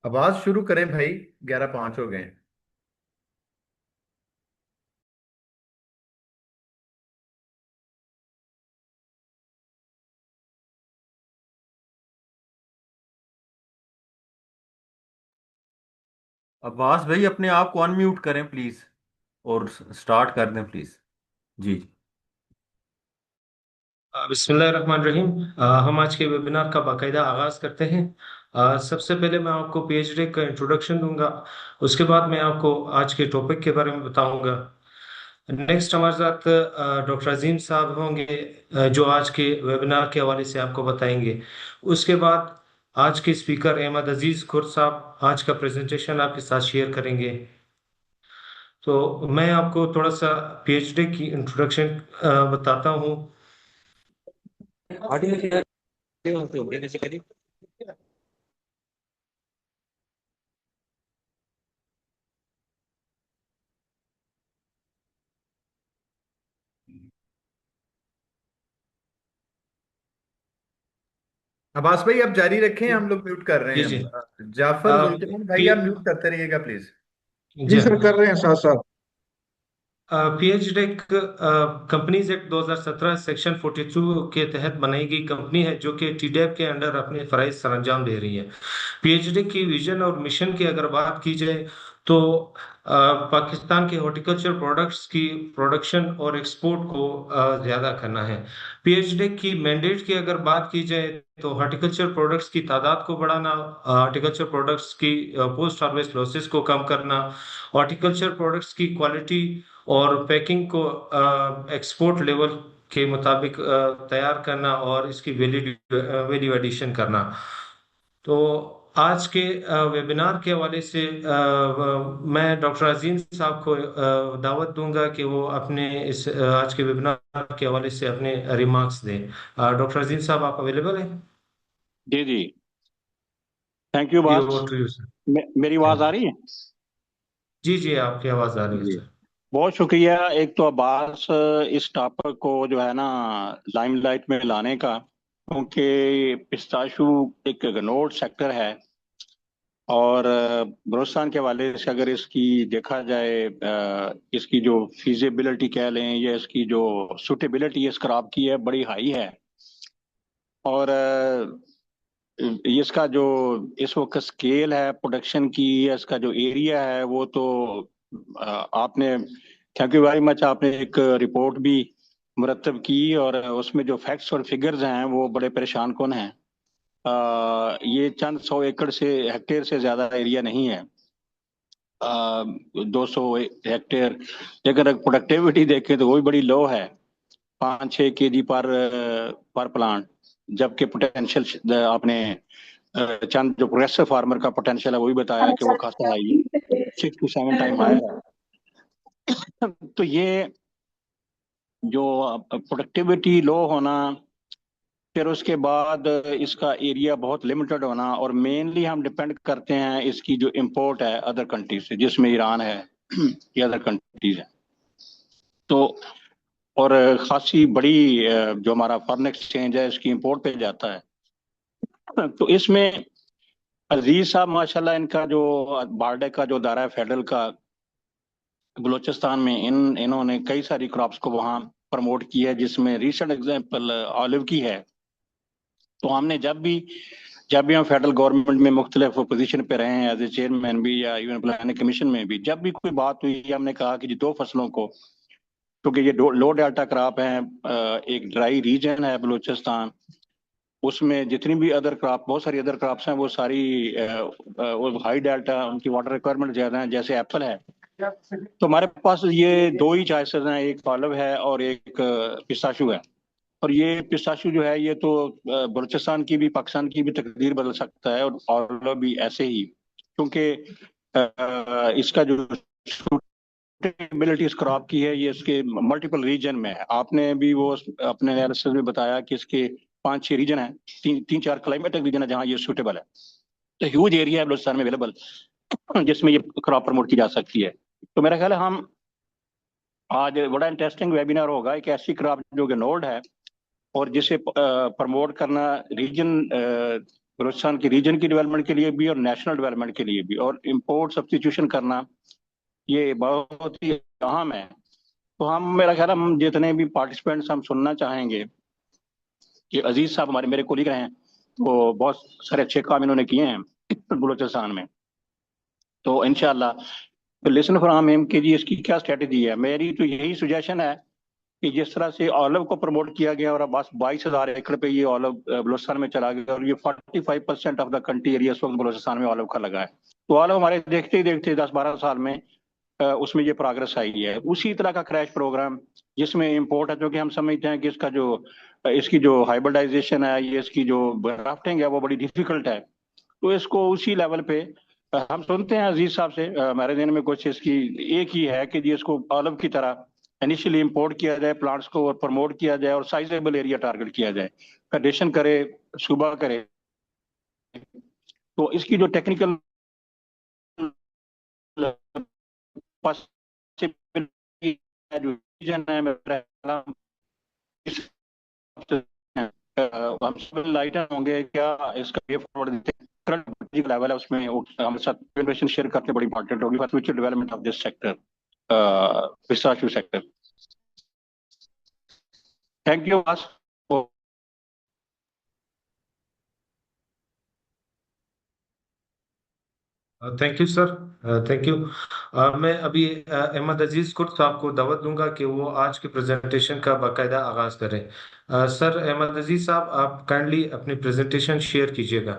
आवाज शुरू करें भाई। 11:05 हो गए। अब्बास भाई अपने आप को अनम्यूट करें प्लीज। और स्टार्ट कर दें प्लीज। जी। बिस्मिल्लाहिर्रहमानिर्रहीम। हम आज के वेबिनार का बाकायदा आगाज करते हैं। सबसे पहले मैं आपको पीएचडी का इंट्रोडक्शन दूंगा। उसके बाद मैं आपको आज के टॉपिक के बारे में बताऊंगा। नेक्स्ट हमारे साथ डॉक्टर अजीम साहब होंगे, जो आज के वेबिनार के हवाले से आपको बताएंगे। उसके बाद आज के स्पीकर अहमद अजीज खुर साहब आज का प्रेजेंटेशन आपके साथ शेयर करेंगे। तो मैं आपको थोड़ा सा पीएचडी की इंट्रोडक्शन बताता हूँ। अब्बास भाई आप जारी रखें, हम लोग म्यूट कर रहे जी हैं जी। अब। जाफर आ, जुल्कैन भाई पी, आप म्यूट करते रहिएगा प्लीज। जी। जी सर, कर रहे हैं साथ साथ। पीएचडी कंपनीज एक्ट 2017 सेक्शन 42 के तहत बनाई गई कंपनी है, जो कि टीडैब के अंडर अपने फराइज सरंजाम दे रही है। पीएचडी की विजन और मिशन की अगर बात की जाए तो पाकिस्तान के हॉर्टिकल्चर प्रोडक्ट्स की प्रोडक्शन और एक्सपोर्ट को ज्यादा करना है। पीएचडी की मैंडेट की अगर बात की जाए तो हॉर्टिकल्चर प्रोडक्ट्स की तादाद को बढ़ाना, हॉर्टिकल्चर प्रोडक्ट्स की पोस्ट हार्वेस्ट लॉसेस को कम करना, हॉर्टिकल्चर प्रोडक्ट्स की क्वालिटी और पैकिंग को एक्सपोर्ट लेवल के मुताबिक तैयार करना और इसकी वैल्यू एडिशन करना। तो आज के वेबिनार के हवाले से मैं डॉक्टर अजीम साहब को दावत दूंगा कि वो अपने इस आज के वेबिनार के हवाले से अपने रिमार्क्स दें। डॉक्टर अजीम साहब, आप अवेलेबल हैं? जी जी। थैंक यू जी, बास। Over to you sir. मेरी आवाज थैंक आ यू। रही है? जी जी, आपकी आवाज़ आ रही है जी। सर। बहुत शुक्रिया। एक तो अब्बास, इस टॉपिक को जो है ना लाइमलाइट में लाने का, क्योंकि पिस्ताशू एक नोट सेक्टर है। और बलूचिस्तान के हवाले से अगर इसकी देखा जाए, इसकी जो फिजिबिलिटी कह लें या इसकी जो सुटेबिलिटी इस क्रॉप की है, बड़ी हाई है। और इसका जो इस वक्त स्केल है प्रोडक्शन की, इसका जो एरिया है वो तो आपने, थैंक यू वेरी मच, आपने एक रिपोर्ट भी मुरतब की और उसमें जो फैक्ट्स और फिगर्स हैं वो बड़े परेशान कुन हैं। ये चंद 100 एकड़ से हेक्टेयर से ज्यादा एरिया नहीं है, 200 हेक्टेयर। लेकिन अगर प्रोडक्टिविटी देखें तो वो भी बड़ी लो है, 5-6 kg पर प्लांट। जबकि पोटेंशियल आपने चंद जो प्रोग्रेसिव फार्मर का पोटेंशियल है वो भी बताया कि वो खासा हाई है, 6 to 7 टाइम हाई है। तो ये जो प्रोडक्टिविटी लो होना, फिर उसके बाद इसका एरिया बहुत लिमिटेड होना, और मेनली हम डिपेंड करते हैं इसकी जो इंपोर्ट है अदर कंट्रीज से, जिसमें ईरान है या अदर कंट्रीज है। तो और खासी बड़ी जो हमारा फॉरेन एक्सचेंज है इसकी इंपोर्ट पे जाता है। तो इसमें अजीज साहब माशाल्लाह, इनका जो बारडे का जो दायरा है फेडरल का बलूचिस्तान में, इन्होंने कई सारी क्रॉप्स को वहाँ प्रमोट किया है, जिसमें रिसेंट एग्जांपल ऑलिव की है। तो हमने जब भी हम फेडरल गवर्नमेंट में मुख्तलिफ पोजीशन पे रहे हैं, एज ए चेयरमैन भी या इवन प्लानिंग कमीशन में भी, जब भी कोई बात हुई हमने कहा कि जी दो फसलों को, क्योंकि ये लो डेल्टा क्रॉप है, एक ड्राई रीजन है बलूचिस्तान, उसमें जितनी भी अदर क्रॉप, बहुत सारी अदर क्रॉप्स हैं, वो सारी वो हाई डेल्टा, उनकी वाटर रिक्वायरमेंट ज्यादा है, जैसे एप्पल है। तो हमारे पास ये दो ही चॉइसेस हैं, एक ऑलिव है और एक पिस्ताशू है। और ये पिस्ताशू जो है ये तो बलूचिस्तान की भी पाकिस्तान की भी तकदीर बदल सकता है, और ऑलिव भी ऐसे ही, क्योंकि इसका जो सुटेबिलिटी इस क्रॉप की है, ये इसके मल्टीपल रीजन में है। आपने भी वो अपने एनालिसिस में बताया कि इसके 5-6 रीजन है, तीन चार क्लाइमेटिक रीजन है जहाँ ये सूटेबल है। तो ह्यूज एरिया है बलूचिस्तान में अवेलेबल जिसमें ये क्रॉप प्रमोट की जा सकती है। तो मेरा ख्याल है हम आज बड़ा इंटरेस्टिंग वेबिनार होगा, एक ऐसी क्रॉप जो कि नोड है और जिसे प्रमोट करना रीजन बलूचिस्तान की रीजन की डेवलपमेंट के लिए भी और नेशनल डेवलपमेंट के लिए भी। और इम्पोर्ट सब्स्टिट्यूशन करना ये बहुत ही अहम है। तो हम, मेरा ख्याल है, हम जितने भी पार्टिसिपेंट्स हम सुनना चाहेंगे कि अजीज साहब हमारे मेरे कोलीग हैं, तो बहुत सारे अच्छे काम इन्होंने किए हैं बलूचिस्तान में। तो इंशाल्लाह, तो लिसन फ्रॉम हिम कि जी इसकी क्या स्ट्रेटेजी है। मेरी तो यही सुजेशन है कि जिस तरह से ऑलिव को प्रमोट किया गया और बस 22,000 एकड़ पे ये ऑलिव बलूचिस्तान में चला गया, और ये 45% ऑफ द कंट्री एरिया इस वक्त बलूचिस्तान में ऑलिव का लगा है। तो ऑलिव हमारे देखते ही देखते 10-12 साल में उसमें ये प्रोग्रेस आई है। उसी तरह का क्रैश प्रोग्राम जिसमें इंपोर्ट है, क्योंकि हम समझते हैं कि इसका जो इसकी जो हाइब्रिडाइजेशन है, ये इसकी जो ग्राफ्टिंग है वो बड़ी डिफिकल्ट है। तो इसको उसी लेवल पे हम सुनते हैं अजीज साहब से, हमारे दिन में कुछ इसकी एक ही है कि जी इसको ऑलिव की तरह इनिशियली इंपोर्ट किया जाए प्लांट्स को, और प्रमोट किया जाए और साइजेबल एरिया टारगेट किया जाए, फेडरेशन करे, सूबा करे। तो इसकी जो टेक्निकल पॉसिबिलिटी है, जो विजन है, मेरा हम सब लाइटर होंगे क्या इसका वे फॉरवर्ड देते हैं। करंट लेवल है उसमें हमारे साथ इन्फॉर्मेशन शेयर करते बड़ी इंपॉर्टेंट होगी for future development of this sector, pistachio sector. Thank you बस। Thank you sir, thank you. मैं अभी अहमद अजीज कुर्द साहब को दावत दूंगा कि वो आज के प्रेजेंटेशन का बाकायदा आगाज करें। सर अहमद अजीज साहब, आप काइंडली अपनी प्रेजेंटेशन शेयर कीजिएगा।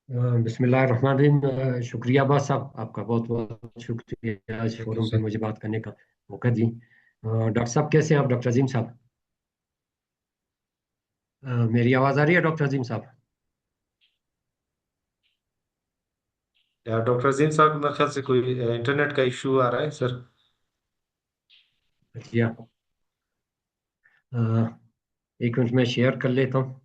बिस्मिल्लाहिर्रहमानिर्रहीम। शुक्रिया अब्बास साहब, आपका बहुत बहुत शुक्रिया आज थैंक यू फोरम पे सर। मुझे बात करने का मौका दी। डॉक्टर साहब कैसे हैं आप, डॉक्टर अजीम साहब? मेरी आवाज़ आ रही है डॉक्टर अजीम साहब? डॉक्टर अजीम साहब, मेरे ख्याल से कोई इंटरनेट का इशू आ रहा है सर। अच्छा, एक मिनट में शेयर कर लेता हूँ।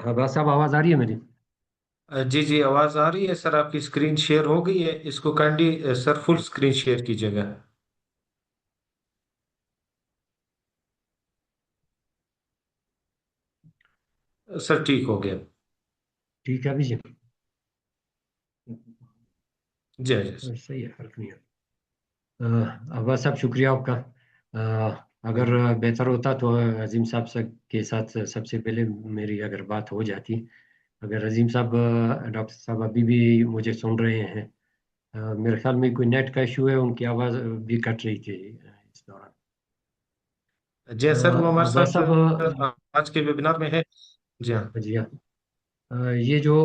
अब्बास साहब आवाज़ आ रही है मेरी? जी जी, आवाज आ रही है सर। आपकी स्क्रीन शेयर हो गई है, इसको kindly sir full screen share कीजिएगा। सर ठीक हो गया। ठीक है अभी जी? जी जी सही है, फर्क नहीं है। अब्बास साहब शुक्रिया आपका। अगर सर। बेहतर होता तो अजीम साहब से के साथ सबसे पहले मेरी अगर बात हो जाती। अगर अजीम साहब, डॉक्टर साहब अभी भी मुझे सुन रहे हैं? मेरे ख्याल में कोई नेट का इशू है, उनकी आवाज़ भी कट रही थी इस दौरान। जी सर, वो हमारे अब्बास साथ साहब, आज के वेबिनार में है। जी हाँ। जी हाँ। ये जो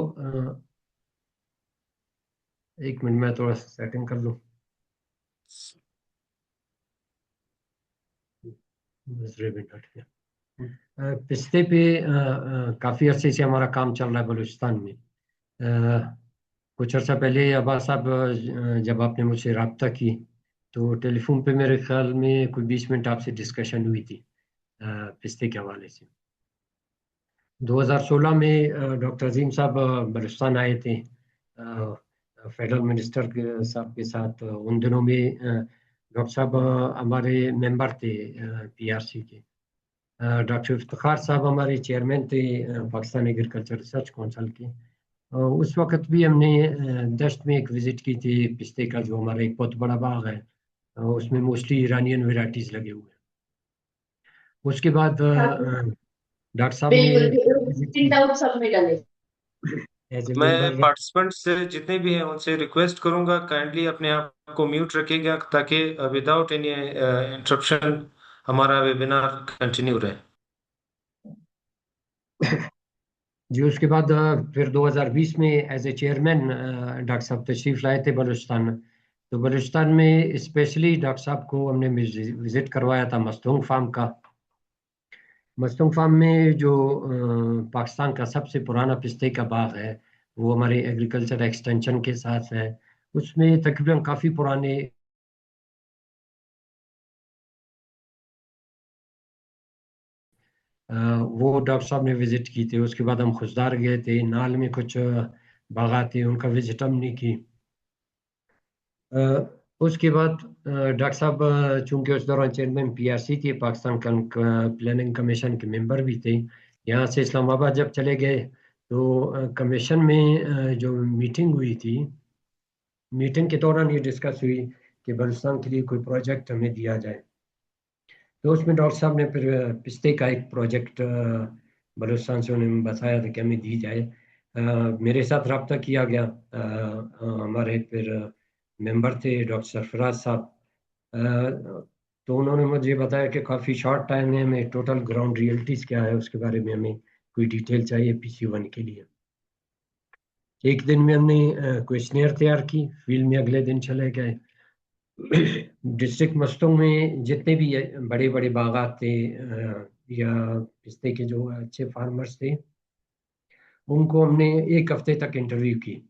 एक मिनट में थोड़ा सेटिंग कर लूँ। दूसरे मिनट में पिछले पे काफ़ी अरसे से हमारा काम चल रहा है बलूचिस्तान में। कुछ अर्सा पहले अब्बास साहब, जब आपने मुझसे रब्ता की तो टेलीफोन पे मेरे ख्याल में कोई 20 मिनट आपसे डिस्कशन हुई थी पिस्ते के हवाले से। 2016 में डॉक्टर अजीम साहब बलूचिस्तान आए थे फेडरल मिनिस्टर के साहब के साथ। उन दिनों में डॉक्टर साहब हमारे मेंबर थे पीआरसी के। डॉक्टर इफ्तिखार साहब हमारे चेयरमैन थे पाकिस्तान एग्रीकल्चर रिसर्च काउंसिल के। उस वक्त भी हमने दश्त में एक विजिट की थी पिस्ते का, जो हमारा एक बहुत बड़ा बाग है। उसमें मोस्टली ईरानियन वेराइटीज लगे हुए हैं। उसके बाद डॉक्टर साहब ने विजिट प्रिंट की आउट सबमिट आले एज ए मैं मेंबर। पार्टिसिपेंट से जितने भी हैं उनसे रिक्वेस्ट करूंगा, काइंडली अपने आप को म्यूट रखिएगा ताकि विदाउट एनी इंटरप्शन हमारा वेबिनार कंटिन्यू रहे। जी, उसके बाद फिर 2020 में एज ए चेयरमैन डॉक्टर साहब तशरीफ लाए थे बलूचिस्तान। तो बलूचिस्तान में स्पेशली डॉक्टर साहब को हमने विजिट करवाया था मस्तूंग फार्म का। मस्तूंग फार्म में जो पाकिस्तान का सबसे पुराना पिस्ते का बाग है, वो हमारे एग्रीकल्चर एक्सटेंशन के साथ है। उसमें तकरीबन काफ़ी पुराने वो डॉक्टर साहब ने विजिट की थी। उसके बाद हम खुशदार गए थे, नाल में कुछ बागात थे, उनका विजिट हमने की। अ, उसके बाद डॉक्टर साहब चूंकि उस दौरान चेयरमैन पीआरसी थे, पाकिस्तान प्लानिंग कमीशन के मेंबर भी थे, यहाँ से इस्लामाबाद जब चले गए तो कमीशन में जो मीटिंग हुई थी, मीटिंग के दौरान ये डिस्कस हुई कि बलूचिस्तान के लिए कोई प्रोजेक्ट हमें दिया जाए। तो उसमें डॉक्टर साहब ने फिर पिस्ते का एक प्रोजेक्ट बलूचिस्तान से उन्हें बताया था कि हमें दी जाए। मेरे साथ रब्ता किया गया। हमारे फिर मेंबर थे डॉक्टर सरफराज साहब। तो उन्होंने मुझे बताया कि काफ़ी शॉर्ट टाइम में हमें टोटल ग्राउंड रियलिटीज़ क्या है उसके बारे में हमें कोई डिटेल चाहिए पीसी 1 के लिए। एक दिन में हमने क्वेश्चनियर तैयार की, फील्ड में अगले दिन चले गए। डिस्ट्रिक्ट मस्तोंग में जितने भी बड़े बड़े बागात थे या पिस्ते के जो अच्छे फार्मर्स थे, उनको हमने एक हफ्ते तक इंटरव्यू की।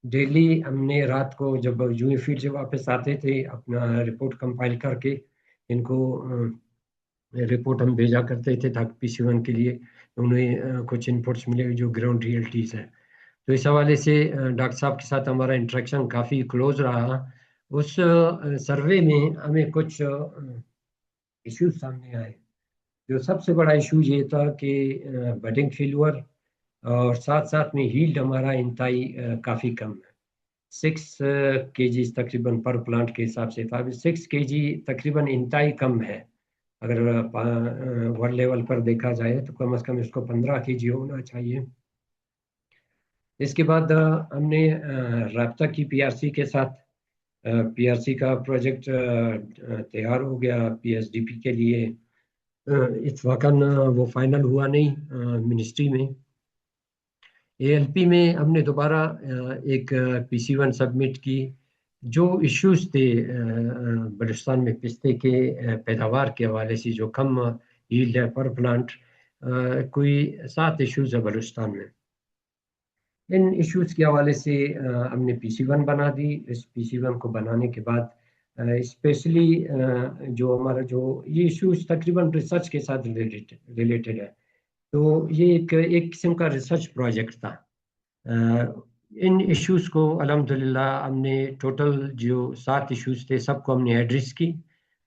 डेली हमने रात को जब यूए फील्ड से वापस आते थे, अपना रिपोर्ट कंपाइल करके इनको रिपोर्ट हम भेजा करते थे ताकि पीसी 1 के लिए उन्हें कुछ इनपुट्स मिले जो ग्राउंड रियलिटीज़ है। तो इस हवाले से डॉक्टर साहब के साथ हमारा इंटरेक्शन काफ़ी क्लोज रहा। उस सर्वे में हमें कुछ इश्यूज सामने आए। जो सबसे बड़ा इशू ये था कि बडिंग फेल्यूर और साथ साथ में हील्ड हमारा इंतहाई काफ़ी कम है। 6 kg तकरीबन पर प्लांट के हिसाब से था। 6 kg तकरीबन इंतहाई कम है। अगर वर्ल्ड लेवल पर देखा जाए तो कम से कम इसको 15 kg होना चाहिए। इसके बाद हमने राब्ता की पीआरसी के साथ। पीआरसी का प्रोजेक्ट तैयार हो गया पीएसडीपी के लिए। इस वक्त वो फाइनल हुआ नहीं मिनिस्ट्री में। एएलपी में हमने दोबारा एक पीसी 1 सबमिट की। जो इश्यूज थे बलूचिस्तान में पिस्ते के पैदावार के हवाले से, जो कम यील्ड है पर प्लांट, कोई 7 इश्यूज है बलूचिस्तान में। इन इश्यूज के हवाले से हमने पीसी 1 बना दी। इस पीसी 1 को बनाने के बाद स्पेशली जो हमारा जो ये इश्यूज तकरीबन रिसर्च के साथ रिलेटेड है, तो ये एक किस्म का रिसर्च प्रोजेक्ट था। इन इश्यूज को अल्हम्दुलिल्लाह हमने टोटल जो 7 इश्यूज थे सबको हमने एड्रेस की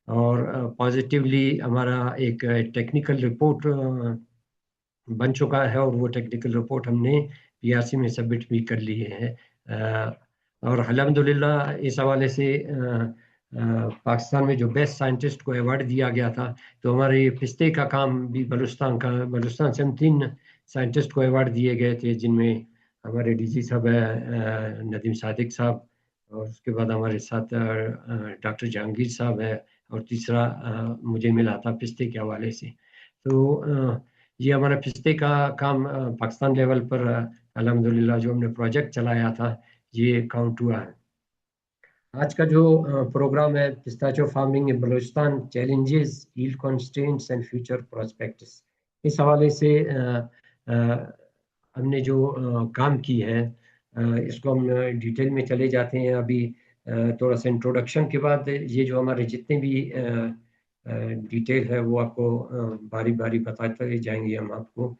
और पॉजिटिवली हमारा एक टेक्निकल रिपोर्ट बन चुका है और वो टेक्निकल रिपोर्ट हमने पीआरसी में सबमिट भी कर लिए है। और अल्हम्दुलिल्लाह इस हवाले से पाकिस्तान में जो बेस्ट साइंटिस्ट को अवार्ड दिया गया था, तो हमारे पिस्ते का काम भी बलूचिस्तान से हम 3 साइंटिस्ट को अवार्ड दिए गए थे, जिनमें हमारे डीजी साहब है नदीम सादिक साहब, और उसके बाद हमारे साथ डॉक्टर जहांगीर साहब है, और तीसरा मुझे मिला था पिस्ते के हवाले से। तो ये हमारा पिस्ते का काम पाकिस्तान लेवल पर अल्हम्दुलिल्लाह जो हमने प्रोजेक्ट चलाया था ये काउंट हुआ है। आज का जो प्रोग्राम है pistachio farming in Balochistan challenges, yield constraints and future prospects, इस हवाले से हमने जो काम की है इसको हम डिटेल में चले जाते हैं। अभी थोड़ा सा इंट्रोडक्शन के बाद ये जो हमारे जितने भी डिटेल है वो आपको बारी बारी बताते जाएंगे हम आपको।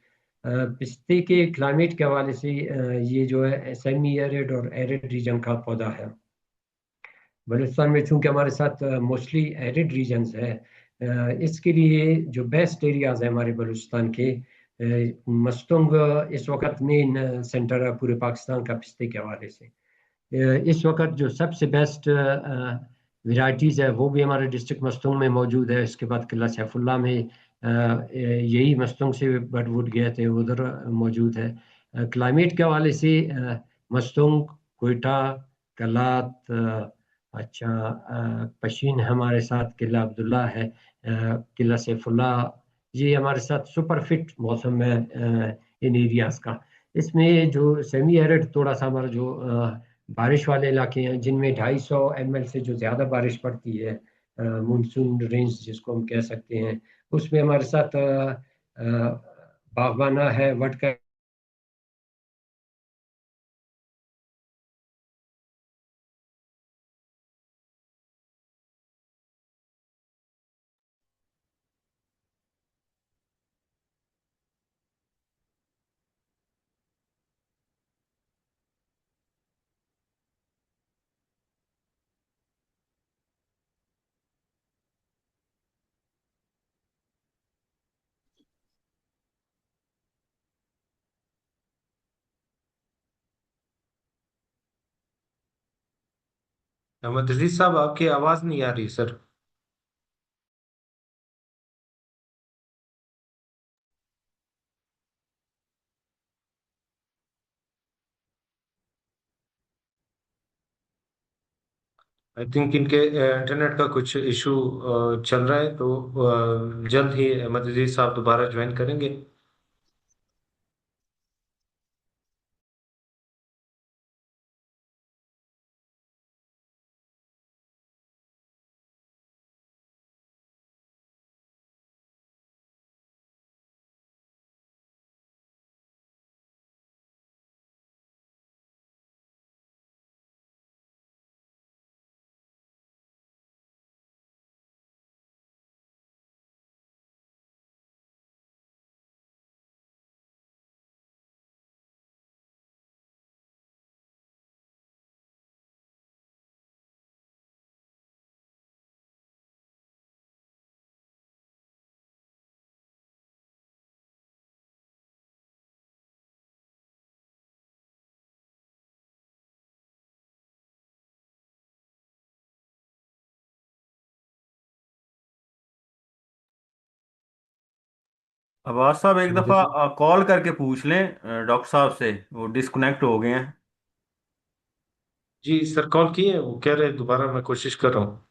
पिस्ते के क्लाइमेट के हवाले से ये जो है सेमी एरिड और एरिड रीजन का पौधा है। बलूचिस्तान में चूंकि हमारे साथ मोस्टली एरिड रीजन्स है, इसके लिए जो बेस्ट एरियाज है हमारे बलूचिस्तान के, मस्तुंग इस वक्त मेन सेंटर है पूरे पाकिस्तान का पिस्ते के हवाले से। इस वक्त जो सबसे बेस्ट वेराइटीज़ है वो भी हमारे डिस्ट्रिक्ट मस्तुंग में मौजूद है। इसके बाद किला सैफुल्ला में यही मस्तुंग से बडवुड गए थे, उधर मौजूद है। क्लाइमेट के हवाले से मस्तुंग, कोयटा, कलात, अच्छा पशीन है हमारे साथ, किला अब्दुल्ला है, किला सैफुल्ला, ये हमारे साथ सुपर फिट मौसम है इन एरियाज का। इसमें जो सेमी एरिड थोड़ा सा हमारा जो बारिश वाले इलाके हैं जिनमें 250 ml से जो ज़्यादा बारिश पड़ती है, मानसून रेंज जिसको हम कह सकते हैं, उसमें हमारे साथ बागवाना है, वट का अहमद अजीज साहब, आपकी आवाज नहीं आ रही सर। आई थिंक इनके इंटरनेट का कुछ इशू चल रहा है, तो जल्द ही अहमद अजीज साहब दोबारा ज्वाइन करेंगे। अब्बास साहब एक अहमद दफ़ा अजीज। कॉल करके पूछ लें डॉक्टर साहब से, वो डिस्कनेक्ट हो गए हैं। जी सर, कॉल किए, वो कह रहे हैं दोबारा मैं कोशिश कर रहा हूँ।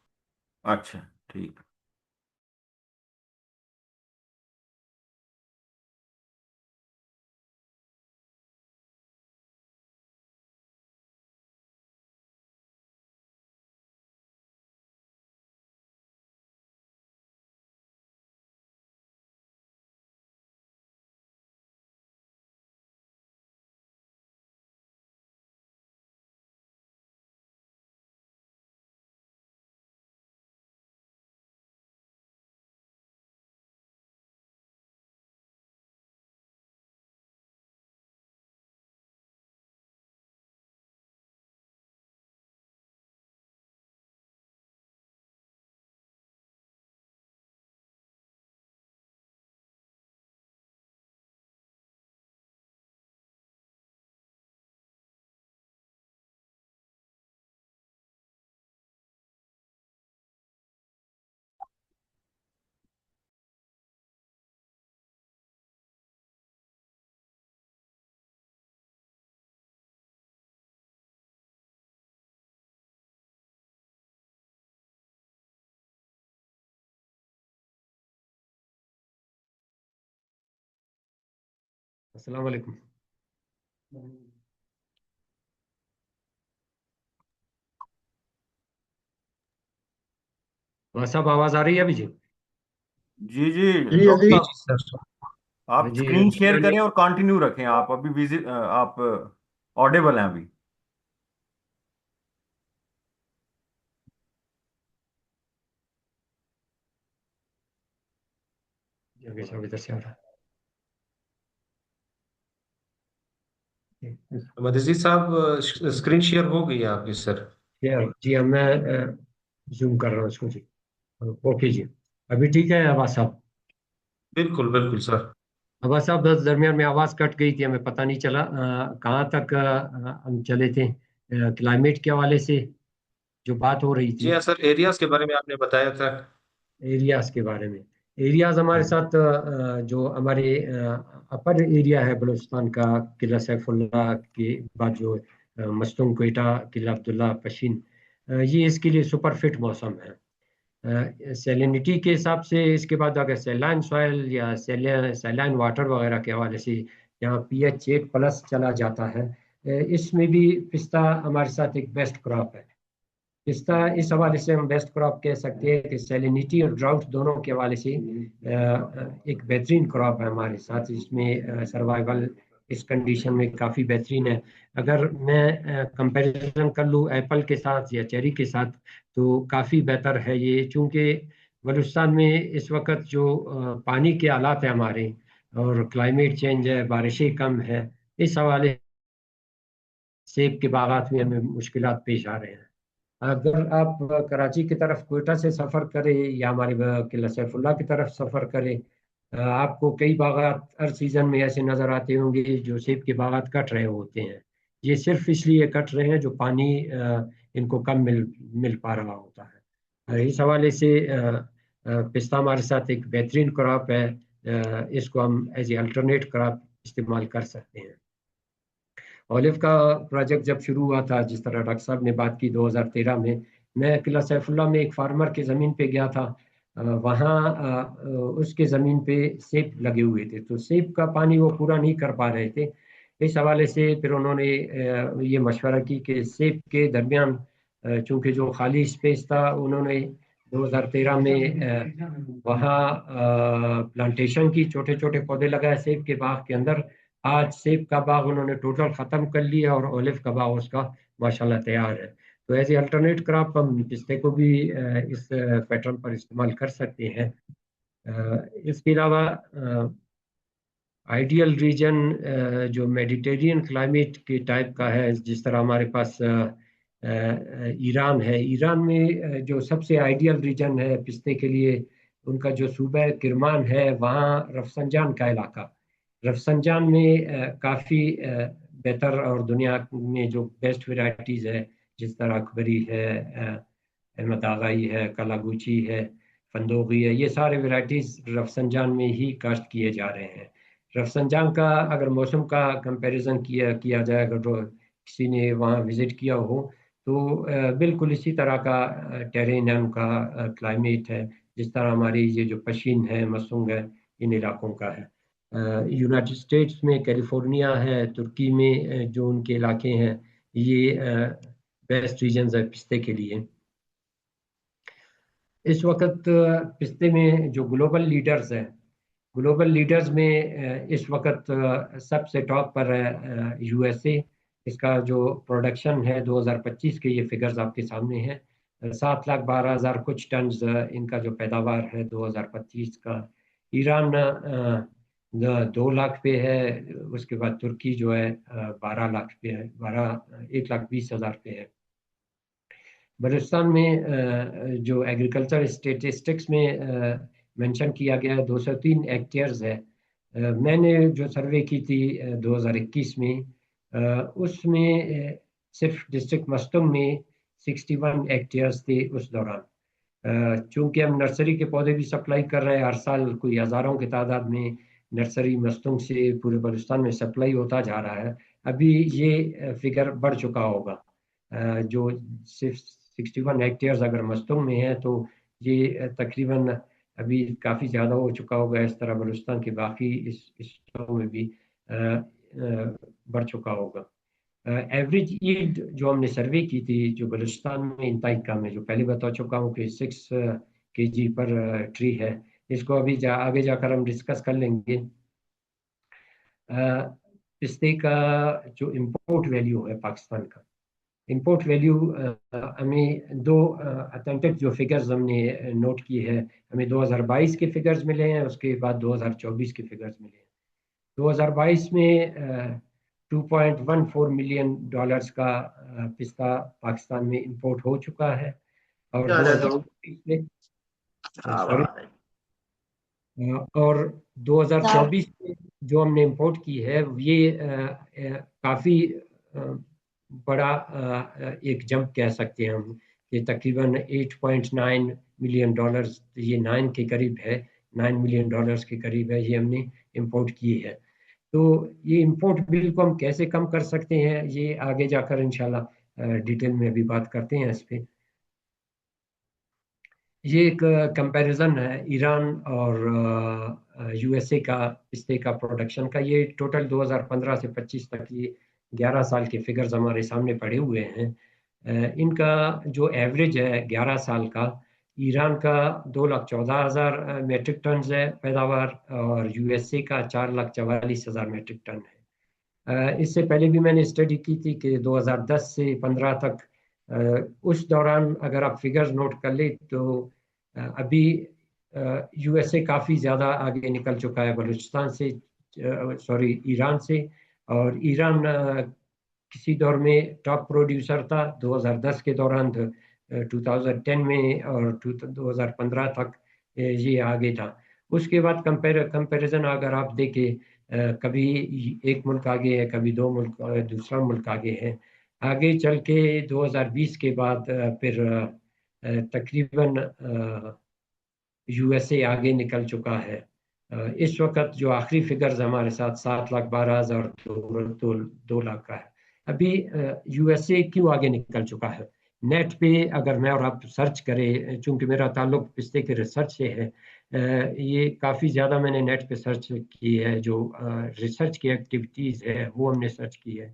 अच्छा, ठीक। अस्सलाम वालेकुम। वहाँ साहब आवाज आ रही है अभी जी? जी जी जी डॉक्टर अजी। जी साहब, जी सर। आप जी स्क्रीन शेयर मैंने करें और कंटिन्यू रखें। आप अभी विजिट, आप ऑडिबल हैं अभी। अभी साहब इधर से आ रहा है। अहमद अजीज साहब, स्क्रीन शेयर हो गई है आपकी सर। जी अब मैं जूम कर रहा हूँ इसको जी। ओके जी। अभी ठीक है आवाज साहब? बिल्कुल बिल्कुल सर। आवाज साहब बस दरमियान में आवाज कट गई थी, हमें पता नहीं चला कहाँ तक हम चले थे क्लाइमेट के हवाले से जो बात हो रही जी थी। हाँ सर, एरियाज के बारे में आपने बताया था। एरियाज के बारे में। एरियाज हमारे हम्म। साथ जो हमारे अपर एरिया है बलूचिस्तान का, किला सैफुल्ला के बाद जो मस्तूंग कोयटा, किला अब्दुल्ला पशीन, ये इसके लिए सुपर फिट मौसम है। सैलिनिटी के हिसाब से इसके बाद अगर सैलाइन सॉइल या सैलाइन वाटर वगैरह के हवाले से यहाँ pH 8+ चला जाता है। इसमें भी पिस्ता हमारे साथ एक बेस्ट क्रॉप है। पिस्ता इस हवाले से हम बेस्ट क्रॉप कह सकते हैं कि सैलिनिटी और ड्राउट दोनों के हवाले से एक बेहतरीन क्रॉप है हमारे साथ। इसमें सर्वाइवल इस कंडीशन में काफ़ी बेहतरीन है। अगर मैं कंपैरिजन कर लूँ एप्पल के साथ या चेरी के साथ, तो काफ़ी बेहतर है ये, चूँकि बलूचिस्तान में इस वक्त जो पानी के हालात है हमारे, और क्लाइमेट चेंज है, बारिशें कम है, इस हवाले सेब के बागात में हमें मुश्किलात पेश आ रहे हैं। अगर आप कराची की तरफ कोयटा से सफ़र करें या हमारे किला सैफुल्ला की तरफ सफ़र करें, आपको कई बागात हर सीज़न में ऐसे नज़र आते होंगे जो सेब के बागात कट रहे होते हैं। ये सिर्फ इसलिए कट रहे हैं जो पानी इनको कम मिल पा रहा होता है। इस हवाले से पिस्ता हमारे साथ एक बेहतरीन क्रॉप है। इसको हम एज ए अल्टरनेट क्रॉप इस्तेमाल कर सकते हैं। ऑलिव का प्रोजेक्ट जब शुरू हुआ था, जिस तरह डॉक्टर साहब ने बात की 2013 में, मैं किला सैफुल्ला में एक फार्मर के ज़मीन पे गया था। वहाँ उसके ज़मीन पे सेब लगे हुए थे, तो सेब का पानी वो पूरा नहीं कर पा रहे थे। इस हवाले से फिर उन्होंने ये मशवरा की कि सेब के दरमियान चूंकि जो खाली स्पेस था, उन्होंने 2013 में वहाँ प्लांटेशन की, छोटे छोटे पौधे लगाए सेब के बाग के अंदर। आज सेब का बाग उन्होंने टोटल खत्म कर लिया और ऑलिव का बाग उसका माशाल्लाह तैयार है। तो एज ए अल्टरनेट क्रॉप हम पिस्ते को भी इस पैटर्न पर इस्तेमाल कर सकते हैं। इसके अलावा आइडियल रीजन जो मेडिटेरियन क्लाइमेट के टाइप का है, जिस तरह हमारे पास ईरान है। ईरान में जो सबसे आइडियल रीजन है पिस्ते के लिए, उनका जो सूबा है किरमान है, वहाँ रफसंजान का इलाका। रफसंजान में काफ़ी बेहतर और दुनिया में जो बेस्ट वेराइटीज़ है, जिस तरह अकबरी है, अहमद आगाई है, कलागुची है, फंदोगी है, ये सारे वेराइटीज़ रफसंजान में ही काश्त किए जा रहे हैं। रफसंजान का अगर मौसम का कंपैरिजन किया जाए, अगर किसी ने वहाँ विजिट किया हो, तो बिल्कुल इसी तरह का टेरेन है, उनका क्लाइमेट है, जिस तरह हमारी ये जो पशीन है, मसूंग है, इन इलाकों का है। यूनाइटेड स्टेट्स में कैलिफोर्निया है, तुर्की में जो उनके इलाके हैं, ये बेस्ट रीजन्स है पिस्ते के लिए। इस वक्त पिस्ते में जो ग्लोबल लीडर्स हैं, ग्लोबल लीडर्स में इस वक्त सबसे टॉप पर है यूएसए। इसका जो प्रोडक्शन है 2025 के, ये फिगर्स आपके सामने हैं। 7,12,000 कुछ टन इनका जो पैदावार है 2025 का। ईरान 2 लाख पे है। उसके बाद तुर्की जो है 12 लाख पे है, 1,20,000 पे है। बलूचिस्तान में जो एग्रीकल्चर स्टेटिस्टिक्स में मेंशन किया गया है, 203 हेक्टेयर्स है। मैंने जो सर्वे की थी 2021 में, उसमें सिर्फ डिस्ट्रिक्ट मस्तुम में 61 हेक्टेयर्स थे उस दौरान। चूंकि हम नर्सरी के पौधे भी सप्लाई कर रहे हैं, हर साल कोई हज़ारों की तादाद में नर्सरी मस्तुम से पूरे बलूचिस्तान में सप्लाई होता जा रहा है। अभी ये फिगर बढ़ चुका होगा। जो सिर्फ 61 हेक्टेयर्स अगर मस्तूंग में है, तो ये तकरीबन अभी काफ़ी ज़्यादा हो चुका होगा। इस तरह बलूचिस्तान के बाकी इस हिस्सों में भी बढ़ चुका होगा। एवरेज यील्ड जो हमने सर्वे की थी, जो बलूचिस्तान में इंतहाई कम है, जो पहले बता चुका हूँ कि 6 kg पर ट्री है। इसको अभी आगे जाकर हम डिस्कस कर लेंगे। पिस्ते का जो इम्पोर्ट वैल्यू है पाकिस्तान का, इंपोर्ट वैल्यू हमें दो अथेंटिक जो फिगर्स हमने नोट की है, हमें 2022 के फिगर्स मिले हैं, उसके बाद 2024 के फिगर्स मिले हैं। 2022 में 2.14 मिलियन डॉलर्स का पिस्ता पाकिस्तान में इंपोर्ट हो चुका है। और 2024 में सॉरी और 2024 में जो हमने इंपोर्ट की है, ये काफ़ी बड़ा एक जंप कह सकते हैं हम, कि तकरीबन 8.9 मिलियन डॉलर्स, ये 9 के करीब है, 9 मिलियन डॉलर्स के करीब है, ये हमने इंपोर्ट की है। तो ये इंपोर्ट बिल को हम कैसे कम कर सकते हैं, ये आगे जाकर इंशाल्लाह डिटेल में अभी बात करते हैं इस पे। ये एक कंपैरिजन है ईरान और यूएसए का पिस्ते का प्रोडक्शन का। ये टोटल 2015 से 25 तक ये 11 साल के फिगर्स हमारे सामने पड़े हुए हैं। इनका जो एवरेज है 11 साल का, ईरान का 2,14,000 मेट्रिक टन है पैदावार, और यूएसए का 4,44,000 मेट्रिक टन है। इससे पहले भी मैंने स्टडी की थी कि 2010 से 15 तक, उस दौरान अगर आप फिगर्स नोट कर ले, तो अभी यूएसए काफ़ी ज़्यादा आगे निकल चुका है बलूचिस्तान से, सॉरी ईरान से। और ईरान किसी दौर में टॉप प्रोड्यूसर था 2010 के दौरान, 2010 में और 2015 तक ये आगे था। उसके बाद कंपैरिजन अगर आप देखें, कभी एक मुल्क आगे है, कभी दो मुल्क दूसरा मुल्क आगे है। आगे चल के 2020 के बाद फिर तकरीबन यूएसए आगे निकल चुका है। इस वक्त जो आखिरी फिगर्स हमारे साथ 7,12,000 दो लाख का है। अभी यूएसए क्यों आगे निकल चुका है? नेट पे अगर मैं और आप सर्च करें, चूंकि मेरा ताल्लुक पिस्ते के रिसर्च से है, ये काफ़ी ज़्यादा मैंने नेट पे सर्च की है। जो रिसर्च की एक्टिविटीज़ है वो हमने सर्च की है।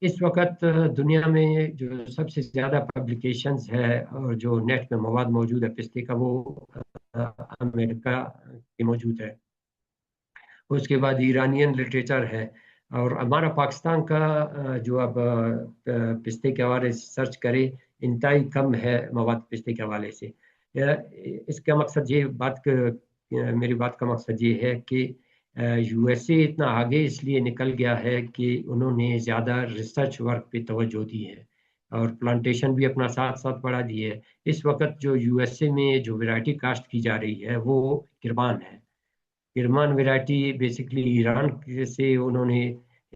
इस वक्त दुनिया में जो सबसे ज़्यादा पब्लिकेशंस है और जो नेट पे मवाद मौजूद है पिस्ते का, वो अमेरिका की मौजूद है। उसके बाद ईरानियन लिटरेचर है। और हमारा पाकिस्तान का जो अब पिस्ते के हवाले से सर्च करें, इंतहाई कम है मवाद पिस्ते के हवाले से। इसका मकसद ये मेरी बात का मकसद ये है कि यूएसए इतना आगे इसलिए निकल गया है कि उन्होंने ज़्यादा रिसर्च वर्क पे तवज्जो दी है और प्लांटेशन भी अपना साथ साथ बढ़ा दी है। इस वक्त जो यूएसए में जो वैरायटी काश्त की जा रही है वो किरमान है। किरमान वैरायटी बेसिकली ईरान से उन्होंने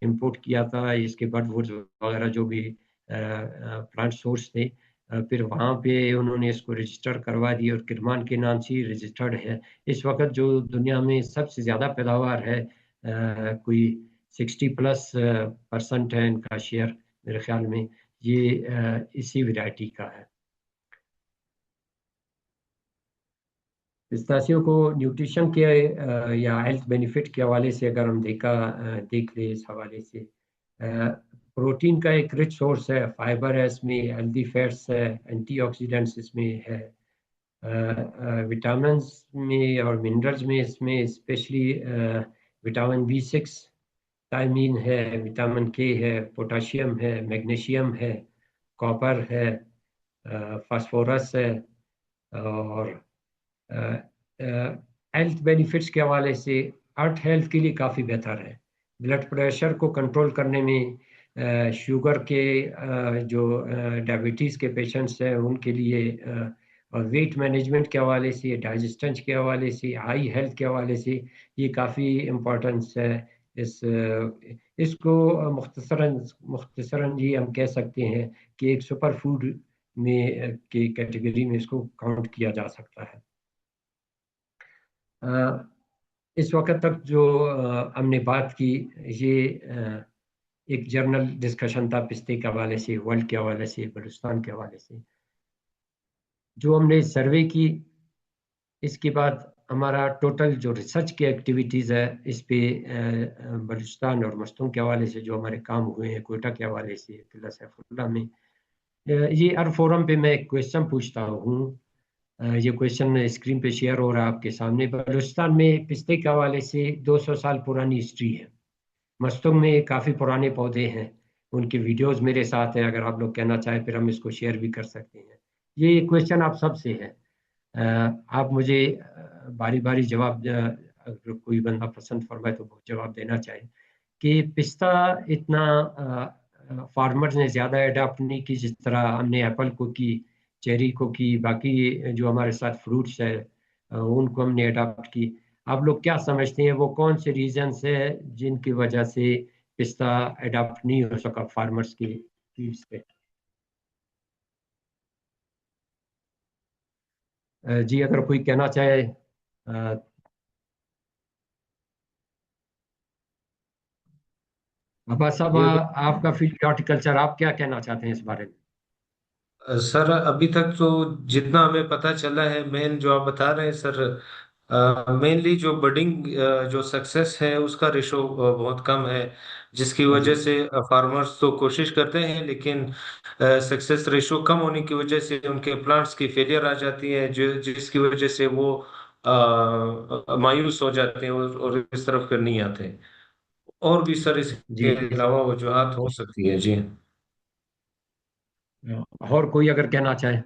इंपोर्ट किया था। इसके बर्डवुड्स वगैरह जो भी प्लांट सोर्स थे, फिर वहाँ पे उन्होंने इसको रजिस्टर करवा दी और किरमान के नाम से रजिस्टर्ड है। इस वक्त जो दुनिया में सबसे ज़्यादा पैदावार है, कोई 60+ % है इनका शेयर मेरे ख्याल में, ये इसी वैरायटी का है। पिस्ताशियों को न्यूट्रिशन के या हेल्थ बेनिफिट के हवाले से अगर हम देख ले इस हवाले से, प्रोटीन का एक रिच सोर्स है, फाइबर है इसमें, हेल्दी फैट्स है, एंटीऑक्सीडेंट्स इसमें है, विटामिन में और मिनरल्स में इसमें स्पेशली विटामिन B6, थायमीन है, विटामिन के है, पोटाशियम है, मैग्नीशियम है, कॉपर है, फास्फोरस है। और हेल्थ बेनिफिट्स के हवाले से हार्ट हेल्थ के लिए काफ़ी बेहतर है। ब्लड प्रेशर को कंट्रोल करने में, शुगर के जो डायबिटीज़ के पेशेंट्स हैं उनके लिए, और वेट मैनेजमेंट के हवाले से, डाइजेशन के हवाले से, आई हेल्थ के हवाले से ये काफ़ी इम्पोर्टेंस है। इसको मुख्तसरन ये हम कह सकते हैं कि एक सुपर फूड में की कैटेगरी में इसको काउंट किया जा सकता है। इस वक्त तक जो हमने बात की, ये एक जर्नल डिस्कशन था पिस्ते के हवाले से, वर्ल्ड के हवाले से, बलूचिस्तान के हवाले से जो हमने सर्वे की। इसके बाद हमारा टोटल जो रिसर्च की एक्टिविटीज़ है इस पे बलूचिस्तान और मस्तूंग के हवाले से जो हमारे काम हुए हैं, कोयटा के हवाले से, किला सैफुल्लाह में, ये हर फोरम पे मैं एक क्वेश्चन पूछता हूँ। ये क्वेश्चन स्क्रीन पे शेयर हो रहा है आपके सामने। बलूचिस्तान में पिस्ते के हवाले से 200 साल पुरानी हिस्ट्री है। मस्तूंग में काफ़ी पुराने पौधे हैं, उनके वीडियोस मेरे साथ हैं, अगर आप लोग कहना चाहें फिर हम इसको शेयर भी कर सकते हैं। ये क्वेश्चन आप सबसे है। आप मुझे बारी बारी जवाब, अगर कोई बंदा पसंद फरमाए तो वो जवाब देना चाहे कि पिस्ता इतना फार्मर्स ने ज़्यादा अडाप्ट नहीं की जिस तरह हमने एप्पल को की, चेरी को की, बाकी जो हमारे साथ फ्रूट्स है उनको हमने अडाप्ट की। आप लोग क्या समझते हैं वो कौन से रीजंस है जिनकी वजह से पिस्ता अडाप्ट नहीं हो सका फार्मर्स की फील्ड्स पे? जी अगर कोई कहना चाहे, अब्बास साहब, ये आपका फील्ड हॉर्टिकल्चर, आप क्या कहना चाहते हैं इस बारे में? सर अभी तक तो जितना हमें पता चला है, मेन जो आप बता रहे हैं सर, मेनली जो बडिंग जो सक्सेस है उसका रेशो बहुत कम है, जिसकी जी वजह से फार्मर्स तो कोशिश करते हैं, लेकिन सक्सेस रेशो कम होने की वजह से उनके प्लांट्स की फेलियर आ जाती है, जो जिसकी वजह से वो मायूस हो जाते हैं और इस तरफ फिर नहीं आते। और भी सर इसके जी। अलावा वजूहत हो सकती है जी। और कोई अगर कहना चाहे,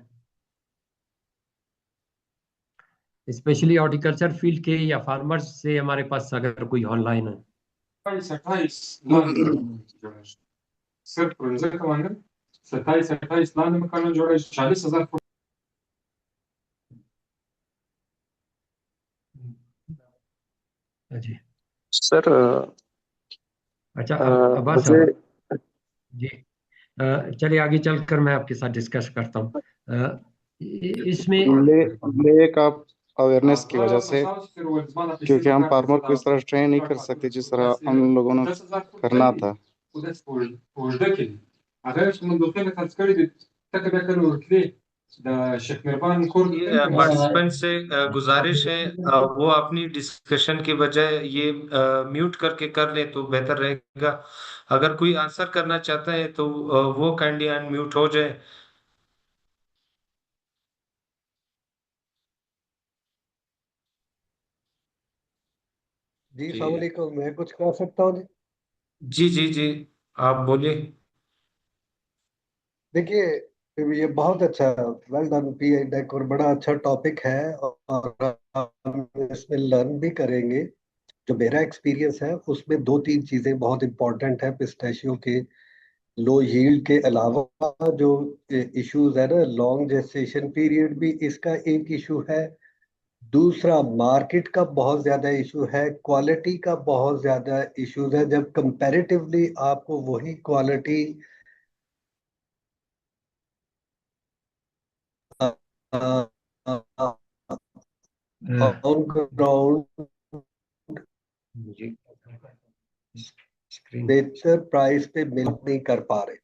स्पेशली हॉर्टिकल्चर फील्ड के या फार्मर्स से हमारे पास अगर कोई ऑनलाइन है? 28 सर प्रोजेक्ट कमांडर 27 लाख में करना जोड़ा 40,000 फुट। जी। सर अच्छा, अब्बास मुझे साहब। जी चलिए आगे चलकर मैं आपके साथ डिस्कस करता हूँ। इसमें लेक ऑफ अवेयरनेस की वजह से, क्योंकि हम फार्मर को इस तरह ट्रेन नहीं कर सकते जिस तरह हम लोगों ने करना था। ये पार्टिसिपेंट से गुजारिश है वो अपनी डिस्कशन के बजाय ये म्यूट करके कर ले तो बेहतर रहेगा। अगर कोई आंसर करना चाहता है तो वो काइंडली अनम्यूट हो जाए। जी जी अस्सलाम वालेकुम, मैं कुछ कह सकता हूँ जी? जी जी जी, आप बोलिए। देखिए, ये बहुत अच्छा, वेल डन पी डेक, और बड़ा अच्छा टॉपिक है, और हम इसमें लर्न भी करेंगे। जो मेरा एक्सपीरियंस है उसमें दो तीन चीजें बहुत इंपॉर्टेंट है पिस्ताशियो के लो यील्ड के अलावा। जो इश्यूज है ना, लॉन्ग जेस्टेशन पीरियड भी इसका एक इशू है। दूसरा, मार्केट का बहुत ज्यादा इशू है, क्वालिटी का बहुत ज्यादा इश्यूज है। जब कंपैरेटिवली आपको वही क्वालिटी ऑन ग्राउंड जी स्क्रीन बेहतर प्राइस पे मिल नहीं कर पा रहे।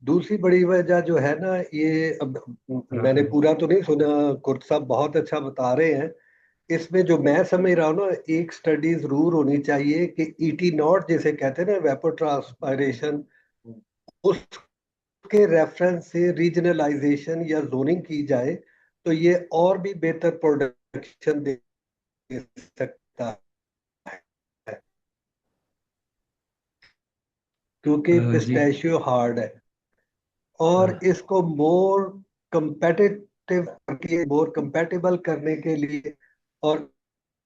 दूसरी बड़ी वजह जो है ना, ये अब मैंने पूरा तो नहीं सुना, कुर्त साहब बहुत अच्छा बता रहे हैं। इसमें जो मैं समझ रहा हूँ ना, एक स्टडी जरूर होनी चाहिए कि ईटी नॉट जिसे कहते हैं ना, वेपर ट्रांसपायरेशन, उसके रेफरेंस से रीजनलाइजेशन या जोनिंग की जाए तो ये और भी बेहतर प्रोडक्शन दे सकता है, क्योंकि जी पिस्ताशियो हार्ड है। और इसको मोर कंपेटिटिव करके, मोर कंपेटेबल करने के लिए, और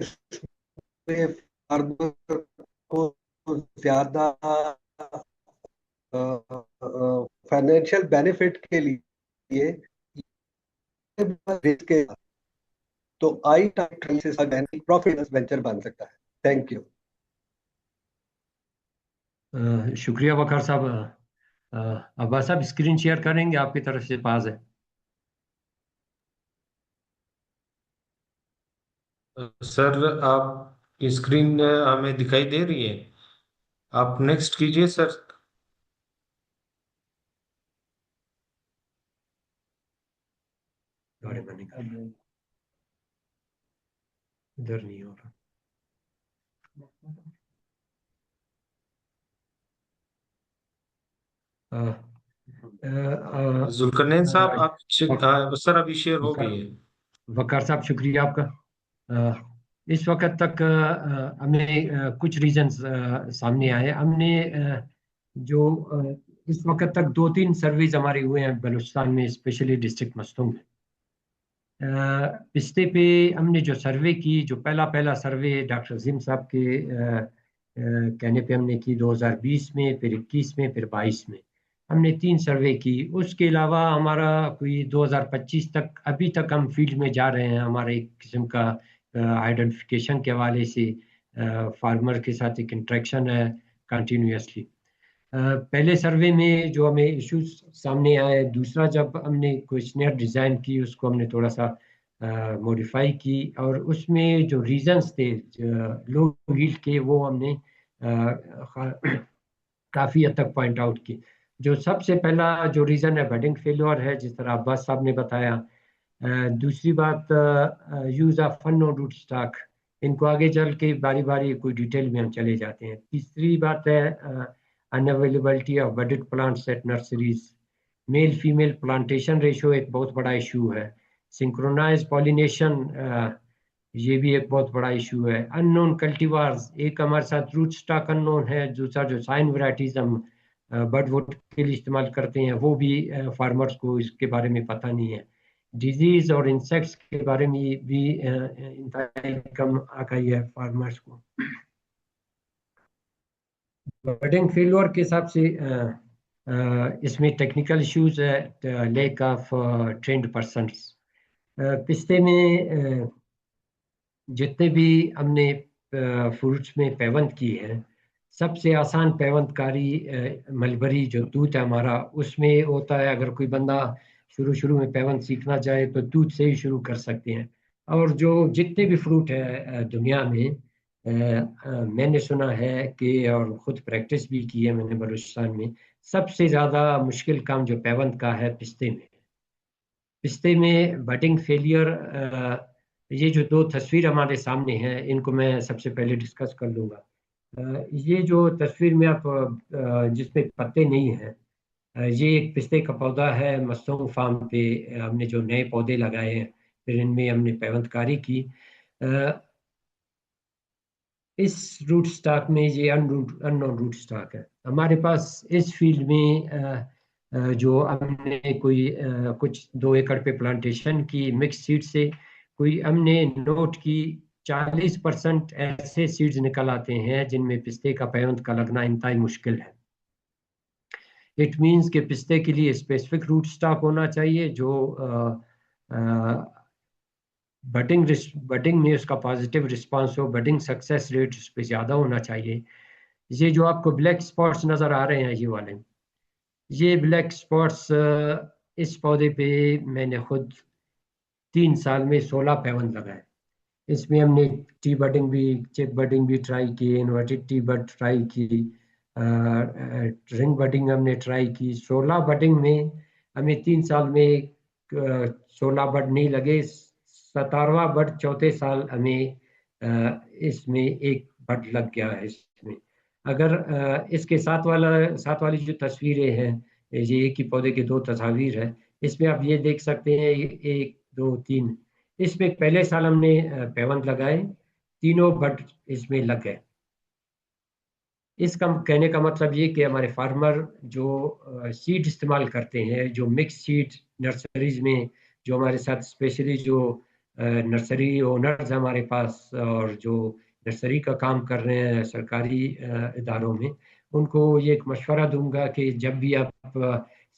इसमें फार्मर को ज्यादा फाइनेंशियल बेनिफिट के लिए रिस्क के, तो आई टाइप प्रॉफिट वेंचर बन सकता है। Thank you. शुक्रिया वकार साहब। अब्बास साहब स्क्रीन शेयर करेंगे, आपकी तरफ से पास है। सर आप स्क्रीन हमें दिखाई दे रही है। आप नेक्स्ट कीजिए सर। गाड़ी बंद नहीं कर रहा, इधर नहीं हो रहा। अ, जुल्करनैन साहब आप वक- सर अभी शेयर हो वकार गई है। वकार साहब शुक्रिया आपका। इस वक्त तक हमें कुछ रीजंस सामने आए। हमने जो इस वक्त तक दो तीन सर्वेज हमारे हुए हैं बलूचिस्तान में, स्पेशली डिस्ट्रिक्ट मस्तूंग में। पिछले पे हमने जो सर्वे की, जो पहला पहला सर्वे डॉक्टर अजीम साहब के कहने पे हमने की 2020 में, फिर 21 में, फिर 22 में। हमने तीन सर्वे की। उसके अलावा हमारा कोई 2025 तक, अभी तक हम फील्ड में जा रहे हैं। हमारे एक किस्म का आइडेंटिफिकेशन के हवाले से फार्मर के साथ एक इंट्रैक्शन है कंटिन्यूसली। पहले सर्वे में जो हमें इश्यूज सामने आए, दूसरा जब हमने क्वेश्चनर डिज़ाइन की उसको हमने थोड़ा सा मॉडिफाई की, और उसमें जो रीजंस थे लो यील्ड के, वो हमने काफ़ी हद तक पॉइंट आउट की। जो सबसे पहला जो रीज़न है बडिंग फेल्योर है, जिस तरह अब्बास साहब ने बताया। दूसरी बात, यूज़ ऑफ फन रूट स्टॉक। इनको आगे चल के बारी बारी कोई डिटेल में हम चले जाते हैं। तीसरी बात है unavailability of budded plants eight nurseries. Male female plantation ratio एक बहुत बड़ा इशू है। सिंक्रोनाइज पॉलिनेशन, ये भी एक बहुत बड़ा इशू है। अननोन कल्टीवार्स, एक हमारे साथ रूट स्टॉक अननोन है। दूसरा जो साइन वैरायटीज हम बड वुड के लिए इस्तेमाल करते हैं, वो भी फार्मर्स को इसके बारे में पता नहीं है। डिजीज और इंसेक्ट्स के बारे में भी इंतहाई कम आगाही है फार्मर्स को। बडिंग फेल्योर के हिसाब से इसमें टेक्निकल इश्यूज है, लैक ऑफ ट्रेंड पर्सन्स। पिछले में जितने भी हमने फ्रूट्स में पैवंद की है, सबसे आसान पेवंदकारी मलबरी जो तूत है हमारा, उसमें होता है। अगर कोई बंदा शुरू शुरू में पेवंद सीखना चाहे तो तूत से ही शुरू कर सकते हैं। और जो जितने भी फ्रूट है दुनिया में, मैंने सुना है कि, और खुद प्रैक्टिस भी की है मैंने बलूचिस्तान में, सबसे ज़्यादा मुश्किल काम जो पेवंद का है पिस्ते में। पिस्ते में बडिंग फेलियर, ये जो दो तस्वीर हमारे सामने हैं इनको मैं सबसे पहले डिस्कस कर लूँगा। ये जो तस्वीर में आप जिसमें पत्ते नहीं हैं, ये एक पिस्ते का पौधा है। मस्तूम फार्म पे हमने जो नए पौधे लगाए हैं, फिर इनमें हमने पेवंदकारी की। अ, इस रूट स्टॉक में ये अननोन रूट स्टॉक है हमारे पास इस फील्ड में। जो हमने कोई कुछ 2 एकड़ पे प्लांटेशन की मिक्स सीड से, कोई हमने नोट की 40% ऐसे सीड्स निकल आते हैं जिनमें पिस्ते का पेवंद का लगना इंतहाई मुश्किल है। इट मीन्स के पिस्ते के लिए स्पेसिफिक रूट स्टॉक होना चाहिए जो बडिंग में उसका पॉजिटिव रिस्पांस हो, बडिंग सक्सेस रेट उस पर ज़्यादा होना चाहिए। ये जो आपको ब्लैक स्पॉट्स नज़र आ रहे हैं, ये वाले, ये ब्लैक स्पॉट्स इस पौधे पे मैंने खुद 3 साल में 16 पेवन लगाए। इसमें हमने टी बडिंग भी, चेक बडिंग भी ट्राई की, इन्वर्टेड टी बड ट्राई की, रिंग बडिंग हमने ट्राई की। 16 बडिंग में हमें 3 साल में 16 बड नहीं लगे। 17वां बड चौथे साल हमें इसमें एक बड लग गया है इसमें। अगर इसके साथ वाली जो तस्वीरें हैं, ये एक ही पौधे के 2 तस्वीर है। इसमें आप ये देख सकते हैं, 1 2 3, इसमें पहले साल हमने पेवंद लगाए, तीनों बड इसमें लग गए। इसका कहने का मतलब ये कि हमारे फार्मर जो सीड इस्तेमाल करते हैं, जो मिक्स सीड नर्सरीज में, जो हमारे साथ स्पेशली जो नर्सरी ओनर्स हमारे पास और जो नर्सरी का काम कर रहे हैं सरकारी इदारों में, उनको ये एक मशवरा दूंगा कि जब भी आप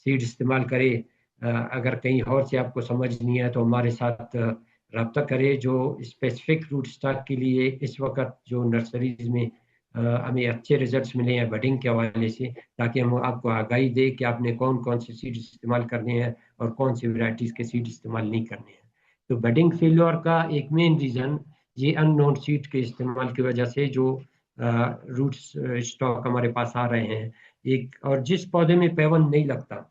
सीड इस्तेमाल करें, अगर कहीं और से आपको समझ नहीं है तो हमारे साथ रब्ता करें। जो स्पेसिफिक रूट स्टॉक के लिए इस वक्त जो नर्सरीज में हमें अच्छे रिजल्ट्स मिले हैं बडिंग के हवाले से, ताकि हम आपको आगाही दे कि आपने कौन कौन से सीड इस्तेमाल करने हैं और कौन सी वैरायटीज़ के सीड इस्तेमाल नहीं करने हैं। तो बडिंग फेल्योर का एक मेन रीज़न ये अननोन सीड के इस्तेमाल की वजह से जो रूट स्टॉक हमारे पास आ रहे हैं। एक और जिस पौधे में पेवन नहीं लगता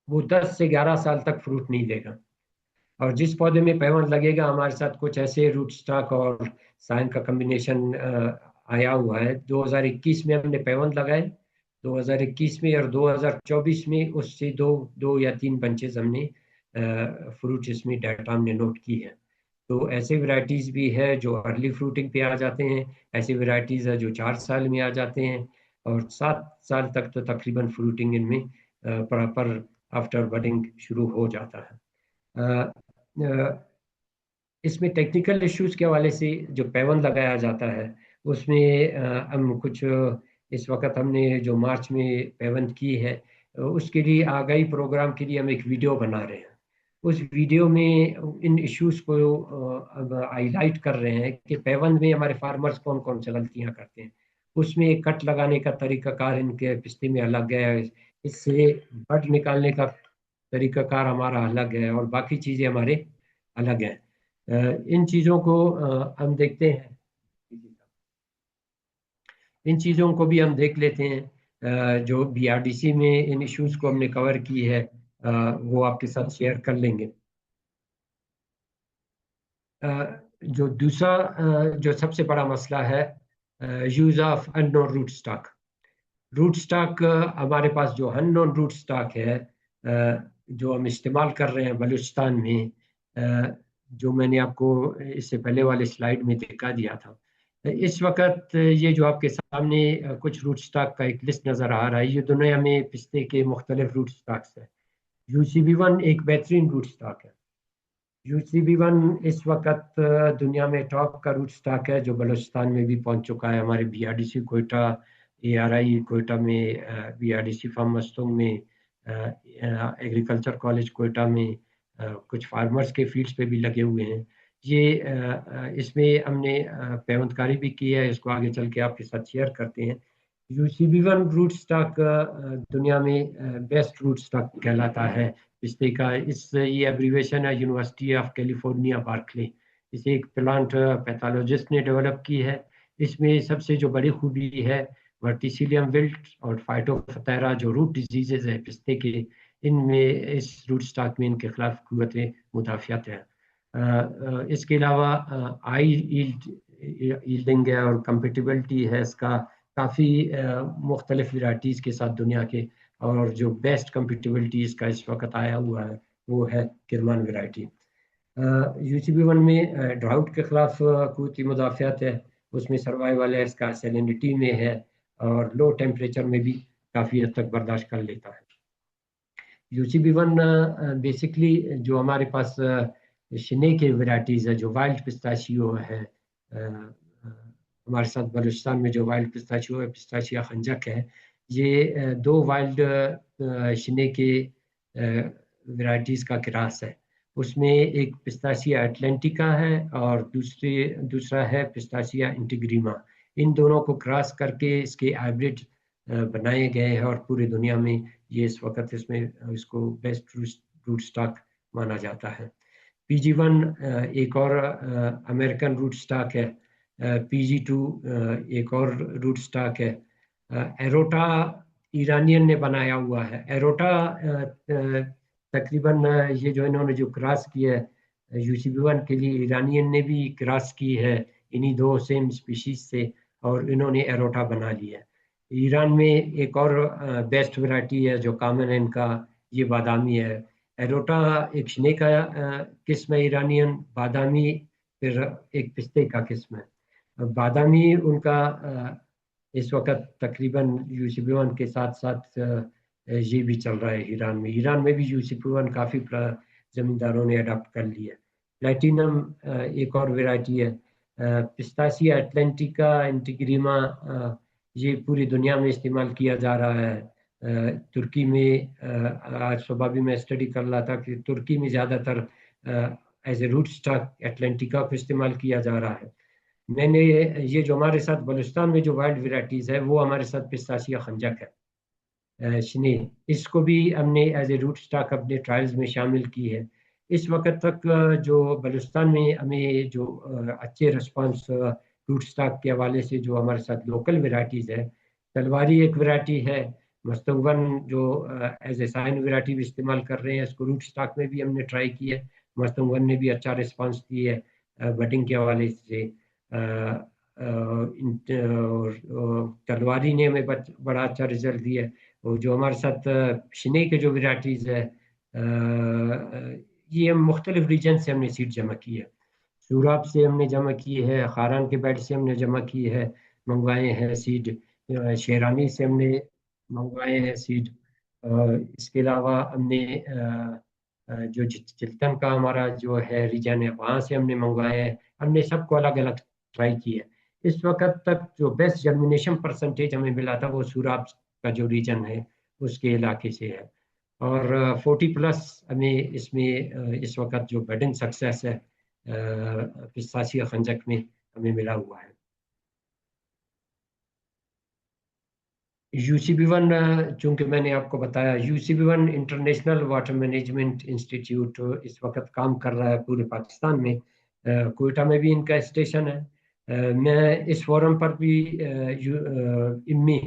वो 10 से 11 साल तक फ्रूट नहीं देगा, और जिस पौधे में पेवन लगेगा, हमारे साथ कुछ ऐसे रूट स्टॉक और साइन का कॉम्बिनेशन आया हुआ है। 2021 में हमने पेवन लगाए, 2021 में, और 2024 में उससे दो दो या 3 बंचेस हमने फ्रूट इसमें डाटा हमने नोट की है। तो ऐसे वैरायटीज भी है जो अर्ली फ्रूटिंग पे आ जाते हैं, ऐसी वैरायटीज है जो 4 साल में आ जाते हैं, और 7 साल तक तो तकरीबन फ्रूटिंग इनमें प्रॉपर आफ्टर बडिंग शुरू हो जाता है। इसमें टेक्निकल इश्यूज के हवाले से जो पेवन लगाया जाता है उसमें हम कुछ इस वक्त हमने जो मार्च में पेवन की है, उसके लिए आगाही प्रोग्राम के लिए हम एक वीडियो बना रहे हैं। उस वीडियो में इन इश्यूज को अब हाईलाइट कर रहे हैं कि पेवन में हमारे फार्मर्स कौन कौन सी गलतियां करते हैं। उसमें कट लगाने का तरीकाकार इनके पिस्ते में अलग है, इससे बड निकालने का तरीकाकार हमारा अलग है, और बाकी चीज़ें हमारे अलग हैं। इन चीज़ों को हम देखते हैं, इन चीज़ों को भी हम देख लेते हैं। जो बीआरडीसी में इन इश्यूज को हमने कवर की है, वो आपके साथ शेयर कर लेंगे। जो दूसरा जो सबसे बड़ा मसला है, use of unknown root stock. Root stock हमारे पास जो अननोन रूट स्टॉक है जो हम इस्तेमाल कर रहे हैं बलूचिस्तान में, जो मैंने आपको इससे पहले वाले स्लाइड में दिखा दिया था। इस वक्त ये जो आपके सामने कुछ रूट स्टॉक का एक लिस्ट नज़र आ रहा है, ये दुनिया में पिस्ते के मुख्तलिफ रूट स्टॉक्स है। UCB1 एक बेहतरीन रूट स्टॉक है। UCB1 इस वक्त दुनिया में टॉप का रूट स्टॉक है, जो बलूचिस्तान में भी पहुंच चुका है। हमारे BRDC कोयटा, ARI कोयटा में, BRDC फार्म मस्तूंग में, एग्रीकल्चर कॉलेज कोयटा में कुछ फार्मर्स के फील्ड्स पे भी लगे हुए हैं। ये इसमें हमने पेवंदकारी भी की है, इसको आगे चल के आपके साथ शेयर करते हैं। UCB1 रूट स्टॉक दुनिया में बेस्ट रूट स्टॉक कहलाता है पिस्ते का। ये एब्रीवेशन है यूनिवर्सिटी ऑफ कैलिफोर्निया बार्कले। इसे एक प्लांट पैथोलॉजिस्ट ने डेवलप की है। इसमें सबसे जो बड़ी खूबी है वर्टिसिलियम विल्ट और फाइटोफथेरा जो रूट डिजीजेज है पिस्ते के, इनमें इस रूट स्टॉक में इनके खिलाफ कुव्वत मुदाफ़ियत है। इसके अलावा हाई यील्डिंग है और कंपेटिबिलिटी है इसका काफ़ी मुख्तलिफ वैरायटीज़ के साथ दुनिया के। और जो बेस्ट कंपेटिबिलिटी इसका इस वक्त आया हुआ है वो है किरमान वैरायटी। UCB1 में ड्राउट के खिलाफ कुव्वती मुदाफ़ियत है, उसमें सर्वाइवल है, इसका सैलिनिटी में है और लो टेम्परेचर में भी काफ़ी हद तक बर्दाश्त कर लेता है। UCB1 बेसिकली जो हमारे पास शने के वैरायटीज़ है, जो वाइल्ड पिस्ताशियो है, हमारे साथ बलूचिस्तान में जो वाइल्ड पिस्ताशियो है, पिस्ताशिया खंजक है, ये दो वाइल्ड शने के वैरायटीज़ का क्रास है। उसमें एक पिस्ताशिया एटलांटिका है और दूसरा है पिस्ताशिया इंटीग्रीमा। इन दोनों को क्रॉस करके इसके हाइब्रिड बनाए गए हैं और पूरी दुनिया में ये इस वक्त इसमें इसको बेस्ट रूट स्टॉक माना जाता है। PG1 एक और अमेरिकन रूट स्टॉक है। PG2 एक और रूट स्टॉक है। एरोटा ईरानियन ने बनाया हुआ है। एरोटा तकरीबन ये जो इन्होंने जो क्रॉस किया है UCB1 के लिए, ईरानियन ने भी क्रॉस की है इन्हीं दो सेम स्पीशीज से और इन्होंने एरोटा बना लिया है। ईरान में एक और बेस्ट वैरायटी है जो कॉमन है इनका, ये बादामी है। एरोटा एक शने का किस्म है ईरानियन, बादामी फिर एक पिस्ते का किस्म है। बादामी उनका इस वक्त तकरीबन UCB1 के साथ साथ ये भी चल रहा है ईरान में। ईरान में भी UCB1 काफ़ी ज़मींदारों ने अडॉप्ट कर लिया है। प्लेटिनम एक और वैरायटी है। पिस्ताशिया एटलांटिका इंटीग्रीमा ये पूरी दुनिया में इस्तेमाल किया जा रहा है। तुर्की में आज सुबह भी मैं स्टडी कर रहा था कि तुर्की में ज़्यादातर एज ए रूट स्टॉक एटलांटिका को इस्तेमाल किया जा रहा है। मैंने ये जो हमारे साथ बलूचिस्तान में जो वाइल्ड वैरायटीज़ है वो हमारे साथ पिस्ताशिया खंजक है शनी, इसको भी हमने एज ए रूट स्टॉक अपने ट्रायल्स में शामिल की है। इस वक्त तक जो बलूचिस्तान में हमें जो अच्छे रिस्पांस रूट स्टॉक के हवाले से जो हमारे साथ लोकल वैरायटीज़ है, तलवारी एक वैरायटी है, मस्तंगवन जो एज ए साइन वैरायटी भी इस्तेमाल कर रहे हैं, इसको रूट स्टॉक में भी हमने ट्राई किया है। मस्तंगवन ने भी अच्छा रिस्पांस दिया है बडिंग के हवाले से। तलवारी ने हमें बड़ा अच्छा रिजल्ट दिया है। और जो हमारे साथ शने के जो वैरायटीज़ है ये हम मुख्तलिफ रीजन से हमने सीड जमा की है। सूराब से हमने जमा की है, खारान के बेड से हमने जमा की है, मंगवाए हैं सीड। शेरानी से हमने मंगवाए हैं सीड। इसके अलावा हमने जो चिल्तन का हमारा जो है रीजन है वहाँ से हमने मंगवाए हैं। हमने सबको अलग अलग ट्राई किया है। इस वक्त तक जो बेस्ट जर्मिनेशन परसेंटेज हमें मिला था वो सूराब का जो रीजन है उसके इलाके से है। और 40 प्लस हमें इसमें इस वक्त जो बडिंग सक्सेस है पिस्ताशिया खंजक में हमें मिला हुआ है। UCB1 चूंकि मैंने आपको बताया, UCB1 international water management institute इस वक्त काम कर रहा है पूरे पाकिस्तान में। कोयटा में भी इनका स्टेशन है। मैं इस फोरम पर भी इम्मी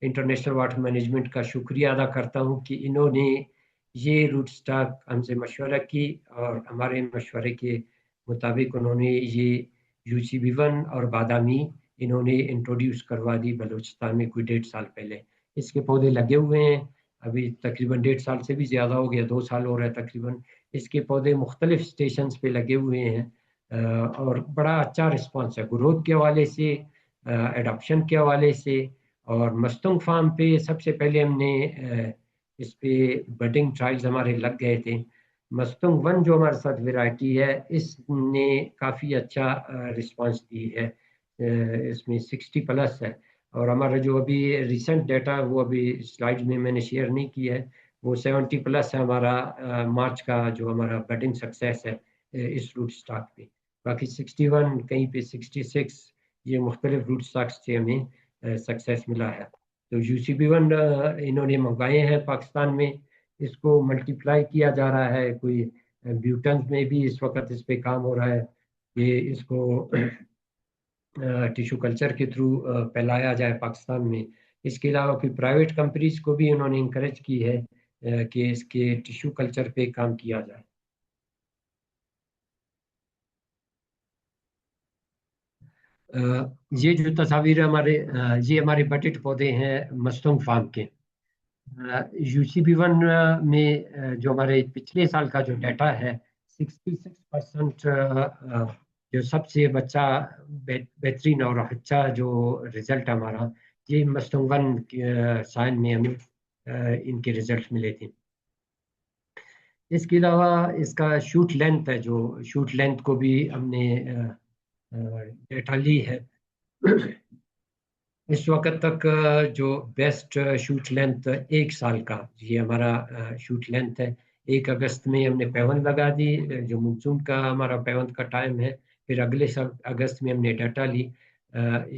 इंटरनेशनल वाटर मैनेजमेंट का शुक्रिया अदा करता हूँ कि इन्होंने ये रूट स्टॉक हमसे मशवरा की और हमारे मशवरे के मुताबिक उन्होंने ये UCB1 और बादामी इन्होंने इंट्रोड्यूस करवा दी बलूचिस्तान में कोई 1.5 साल पहले। इसके पौधे लगे हुए हैं अभी तकरीबन 1.5 साल से भी ज़्यादा हो गया, 2 साल हो रहा है तकरीबन। इसके पौधे मुख्तलिफ स्टेशंस पे लगे हुए हैं और बड़ा अच्छा रिस्पांस है ग्रोथ के हवाले से, एडॉप्शन के हवाले से। और मस्तंग फार्म पे सबसे पहले हमने इस पे बडिंग ट्रायल्स हमारे लग गए थे। मस्तंग वन जो हमारे साथ वैरायटी है इसने काफ़ी अच्छा रिस्पांस दी है। इसमें 60 प्लस है और हमारा जो अभी रिसेंट डाटा है वो अभी स्लाइड में मैंने शेयर नहीं किया है, वो 70 प्लस है हमारा मार्च का जो हमारा बडिंग सक्सेस है इस रूट स्टॉक पे। बाकी 61 कहीं पे 66 ये मुख्तलिफ रूट स्टॉक्स से हमें सक्सेस मिला है। तो UCB1 इन्होंने मंगवाए हैं पाकिस्तान में, इसको मल्टीप्लाई किया जा रहा है, कोई ब्यूटन में भी इस वक्त इस पे काम हो रहा है कि इसको टिश्यू कल्चर के थ्रू फैलाया जाए पाकिस्तान में। इसके अलावा कोई प्राइवेट कंपनीज को भी उन्होंने इंकरेज की है कि इसके टिश्यू कल्चर पे काम किया जाए। ये जो तस्वीर हमारे ये हमारे बटेट पौधे हैं मस्तूंग फार्म के। UCB1 में जो हमारे पिछले साल का जो डाटा है 66% जो सबसे बच्चा बेहतरीन और अच्छा जो रिजल्ट हमारा, ये मस्तूंगन साइन में हमें इनके रिजल्ट मिले थे। इसके अलावा इसका शूट लेंथ है, जो शूट लेंथ को भी हमने डेटा ली है। इस वक्त तक जो बेस्ट शूट लेंथ 1 साल का, ये हमारा शूट लेंथ है। 1 अगस्त में हमने पैवन लगा दी, जो मानसून का हमारा पैवन का टाइम है। फिर अगले साल अगस्त में हमने डाटा ली।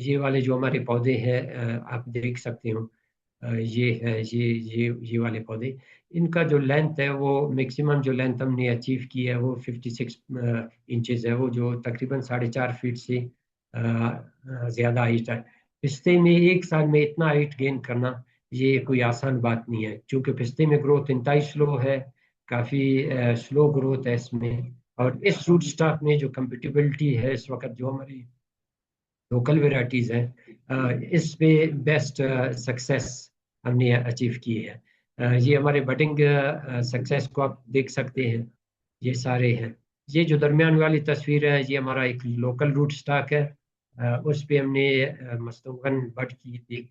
ये वाले जो हमारे पौधे हैं आप देख सकते हो, ये है ये वाले पौधे। इनका जो लेंथ है वो मैक्सिमम जो लेंथ हमने अचीव की है वो 56 इंचेस है, वो जो तकरीबन 4.5 फीट से ज़्यादा हाइट है। पिस्ते में 1 साल में इतना हाइट गेन करना ये कोई आसान बात नहीं है, क्योंकि पिस्ते में ग्रोथ इंतहाई स्लो है, काफ़ी स्लो ग्रोथ है इसमें। और इस फ्रूट स्टॉक में जो कंपेटिबिलिटी है इस वक्त जो हमारी लोकल वेराइटीज़ हैं, इस पे बेस्ट सक्सेस हमने अचीव की है। ये हमारे बडिंग सक्सेस को आप देख सकते हैं, ये सारे हैं। ये जो दरमियान वाली तस्वीर है ये हमारा एक लोकल रूट स्टॉक है, उस पे हमने मस्तूगन बड की थी।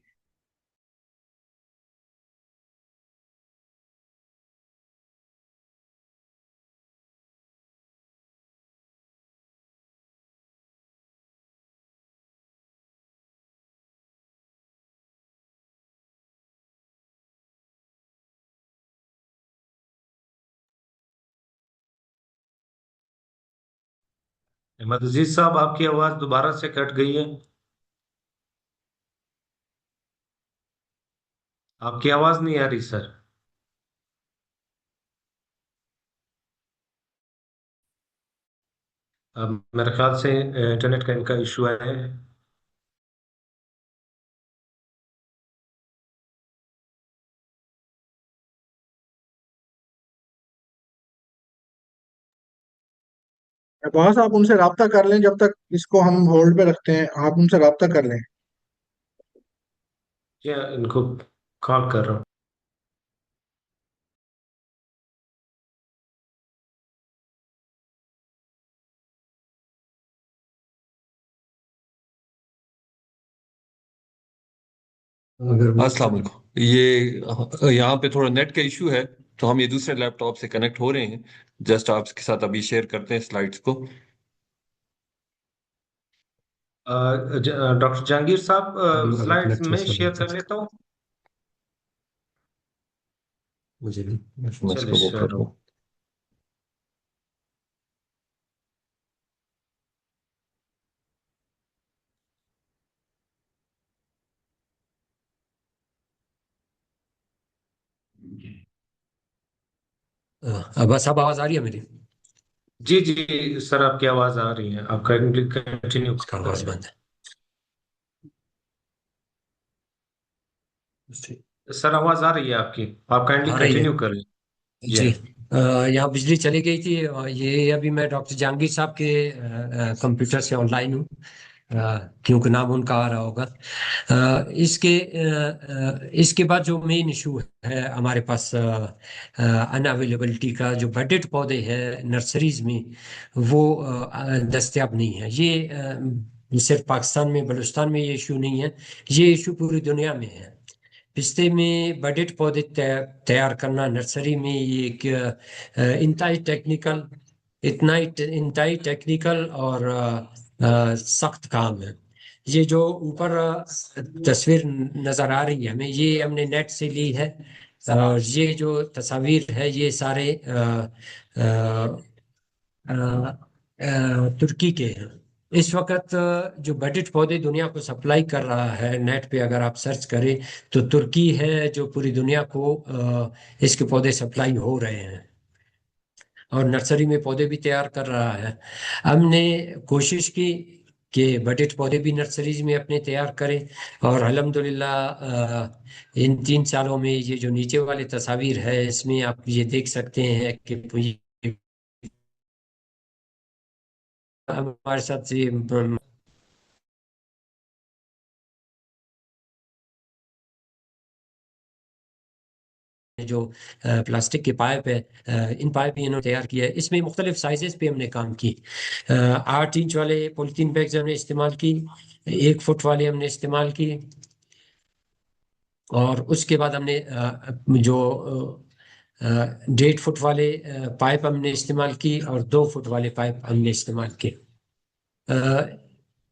अहमद अजीज साहब, आपकी आवाज दोबारा से कट गई है। आपकी आवाज नहीं आ रही सर। अब मेरे ख्याल से इंटरनेट का इनका इशू है। बॉस आप उनसे राब्ता कर लें, जब तक इसको हम होल्ड पे रखते हैं आप उनसे राब्ता कर लें। क्या इनको कॉल कर रहा हूँ। अस्सलाम वालेकुम। ये यहाँ पे थोड़ा नेट का इशू है, तो हम ये दूसरे लैपटॉप से कनेक्ट हो रहे हैं। जस्ट आपके साथ अभी शेयर करते हैं स्लाइड्स को। डॉक्टर जहांगीर साहब, अभी स्लाइड्स कनेक्ट में शेयर कर हो लेता हूँ। मुझे भी। मैं चलिए इसको वो कर शेयर दूँ। हो। बस अब आवाज आ रही है मेरी? जी जी सर, आपकी आवाज आ रही है, आप कंटिन्यू इसका आवाज करें। बंद है। ठीक। सर आवाज आ रही है आपकी, आप काइंडली आ रही है कंटिन्यू करें। जी। जी। यहाँ बिजली चली गई थी, ये अभी मैं डॉक्टर जहांगीर साहब के कंप्यूटर से ऑनलाइन हूँ, क्योंकि नाम उनका आ रहा होगा। इसके बाद जो मेन इशू है हमारे पास अनअवेलेबिलिटी का, जो बडेड पौधे हैं नर्सरीज में वो दस्तयाब नहीं है। ये सिर्फ पाकिस्तान में बलूचिस्तान में ये इशू नहीं है, ये इशू पूरी दुनिया में है। पिस्ते में बडेड पौधे तैयार करना नर्सरी में ये एक इंतहाई टेक्निकल इंतहाई टेक्निकल और सख्त काम है। ये जो ऊपर तस्वीर नजर आ रही है हमें, ये हमने नेट से ली है। और ये जो तस्वीर है ये सारे अ, तुर्की के हैं। इस वक्त जो बटेट पौधे दुनिया को सप्लाई कर रहा है, नेट पे अगर आप सर्च करें तो तुर्की है जो पूरी दुनिया को इसके पौधे सप्लाई हो रहे हैं, और नर्सरी में पौधे भी तैयार कर रहा है। हमने कोशिश की कि बटेट पौधे भी नर्सरीज में अपने तैयार करें, और अल्हम्दुलिल्लाह इन 3 सालों में ये जो नीचे वाले तस्वीर है इसमें आप ये देख सकते हैं कि हमारे साथ से जो प्लास्टिक के पाइप है, इन पाइप भी इन्होंने तैयार किया है। इसमें मुख्तलिफ साइजेस पे हमने काम की। 8 इंच वाले पॉलीथीन बैग्स हमने इस्तेमाल की, 1 फुट वाले हमने इस्तेमाल की, और उसके बाद हमने जो 1.5 फुट वाले पाइप हमने इस्तेमाल की, और 2 फुट वाले पाइप हमने इस्तेमाल किए।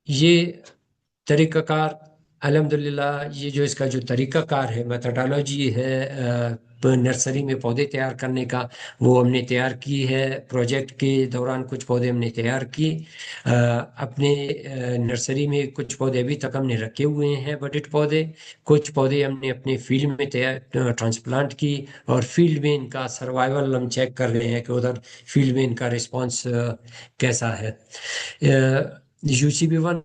ये तरीक़ाकार अल्हम्दुलिल्लाह, ये जो इसका जो तरीक़ाकार है, मेथडोलॉजी है नर्सरी में पौधे तैयार करने का, वो हमने तैयार की है। प्रोजेक्ट के दौरान कुछ पौधे हमने तैयार की। अपने नर्सरी में कुछ पौधे अभी तक हमने रखे हुए हैं, बटेट पौधे। कुछ पौधे हमने अपने फील्ड में तैयार ट्रांसप्लांट की, और फील्ड में इनका सर्वाइवल हम चेक कर रहे हैं कि उधर फील्ड में इनका रिस्पांस कैसा है। UCB1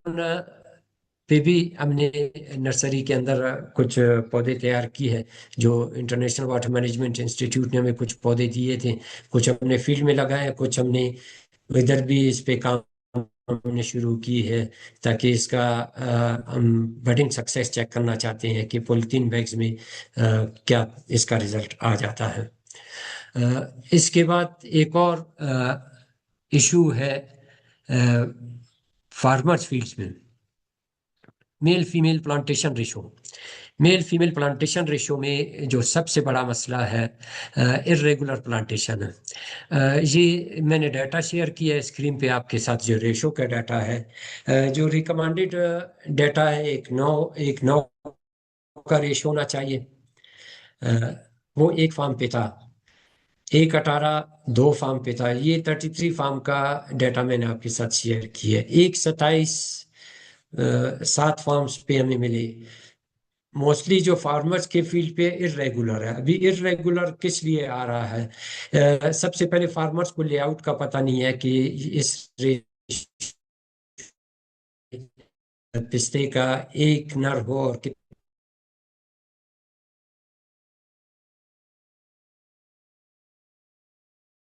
पे भी हमने नर्सरी के अंदर कुछ पौधे तैयार की है, जो इंटरनेशनल वाटर मैनेजमेंट इंस्टीट्यूट ने हमें कुछ पौधे दिए थे। कुछ हमने फील्ड में लगाए, कुछ हमने इधर भी इस पे काम हमने शुरू की है, ताकि इसका हम बडिंग सक्सेस चेक करना चाहते हैं कि पॉलीथीन बैग्स में क्या इसका रिजल्ट आ जाता है। इसके बाद एक और इशू है फार्मर्स फील्ड्स में, male female plantation ratio. Male female plantation ratio में जो सबसे बड़ा मसला है इरेगुलर प्लांटेशन है। ये मैंने डाटा शेयर किया है स्क्रीन पे आपके साथ, जो रेशो का डाटा है। जो रिकमेंडेड डाटा है, एक नौ का रेशो होना चाहिए। वो एक फार्म पे था, 1:18 2 फार्म पे था। ये 33 फार्म का डाटा मैंने आपके साथ शेयर किया है। 1:27 7 फार्म्स पे हमें मिले। मोस्टली जो फार्मर्स के फील्ड पे इरेगुलर है। अभी इरेगुलर किस लिए आ रहा है? सबसे पहले फार्मर्स को लेआउट का पता नहीं है कि इस पिस्ते का एक नर हो और कितने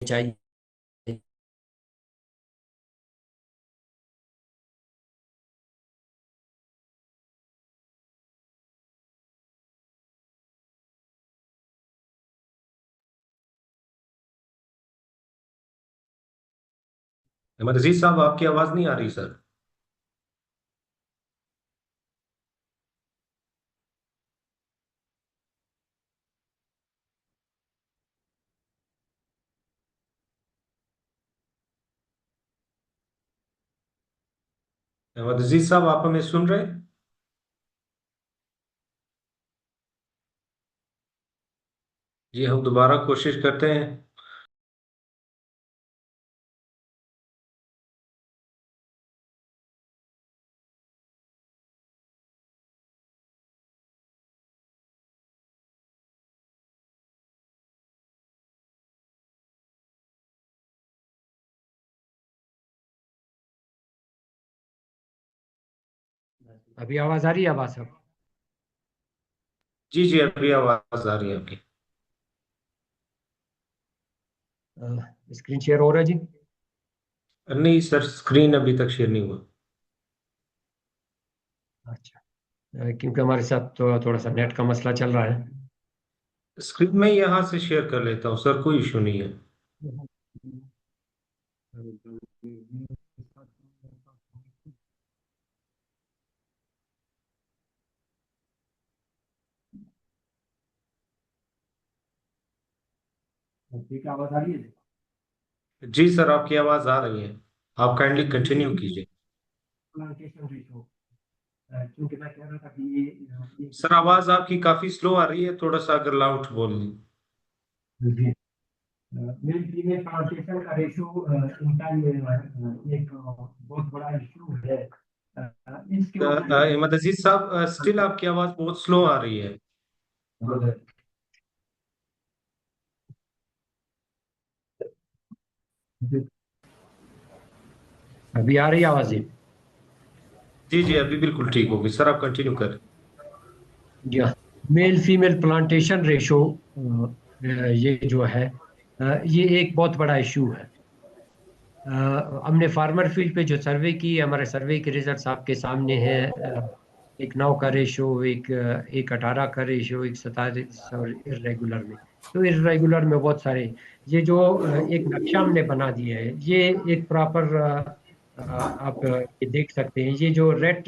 चाहिए। अहमद अजीज साहब, आपकी आवाज नहीं आ रही सर। अहमद अजीज साहब, आप हमें सुन रहे हैं? जी, हम दोबारा कोशिश करते हैं। अभी आवाज आ रही है आवाज सब? जी जी, अभी आवाज आ रही है आपकी। स्क्रीन शेयर हो रहा है जी? नहीं सर, स्क्रीन अभी तक शेयर नहीं हुआ। अच्छा, क्योंकि हमारे साथ तो थोड़ा सा नेट का मसला चल रहा है। स्क्रीन में यहाँ से शेयर कर लेता हूँ सर, कोई इशू नहीं है। ठीक है, आवाज आ रही है? जी सर, आपकी आवाज आ रही है। आप काइंडली कंटिन्यू कीजिए। प्लांटेशन रेशो, क्योंकि मैं कह रहा था कि ये सर, आवाज आपकी काफी स्लो आ रही है, थोड़ा सा अगर लाउड बोल लें। जी, मेल फीमेल प्लांटेशन का रेशो इनका ये एक बहुत बड़ा इशू है। इसके ऊपर अहमद अजीज साहब, स्टिल आपकी आवाज बहुत स्लो आ रही है। अभी आ रही आवाज? जी जी, अभी बिल्कुल ठीक होगी सर, आप कंटिन्यू करें। या मेल फीमेल प्लांटेशन रेशो ये जो है ये एक बहुत बड़ा इशू है। हमने फार्मर फील्ड पे जो सर्वे की, हमारे सर्वे के रिजल्ट्स आपके सामने हैं। एक 9 का रेशो, एक 18 का रेशो, एक 27 और इरेगुलर में। तो इरेगुलर में बहुत सारे, ये जो एक नक्शा हमने बना दिया है, ये एक प्रॉपर आप ये देख सकते हैं। ये जो रेड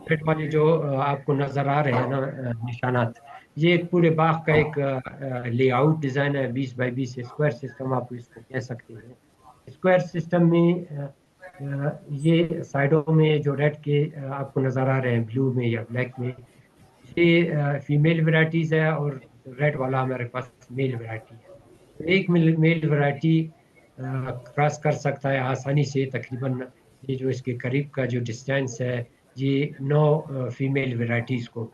रेड वाले जो आपको नजर आ रहे हैं ना निशानात, ये एक पूरे बाग का एक लेआउट डिजाइन है। 20 बाई 20 स्क्वायर सिस्टम आप इसको कह सकते हैं। स्क्वायर सिस्टम में ये साइडों में जो रेड के आपको नजर आ रहे हैं, ब्लू में या ब्लैक में, ये फीमेल वेराइटीज है, और रेड वाला हमारे पास मेल वेराइटी है। तो एक मेल वेराइटी क्रॉस कर सकता है आसानी से, तकरीबन ये जो इसके करीब का जो डिस्टेंस है, ये 9 फीमेल वेराइटीज को।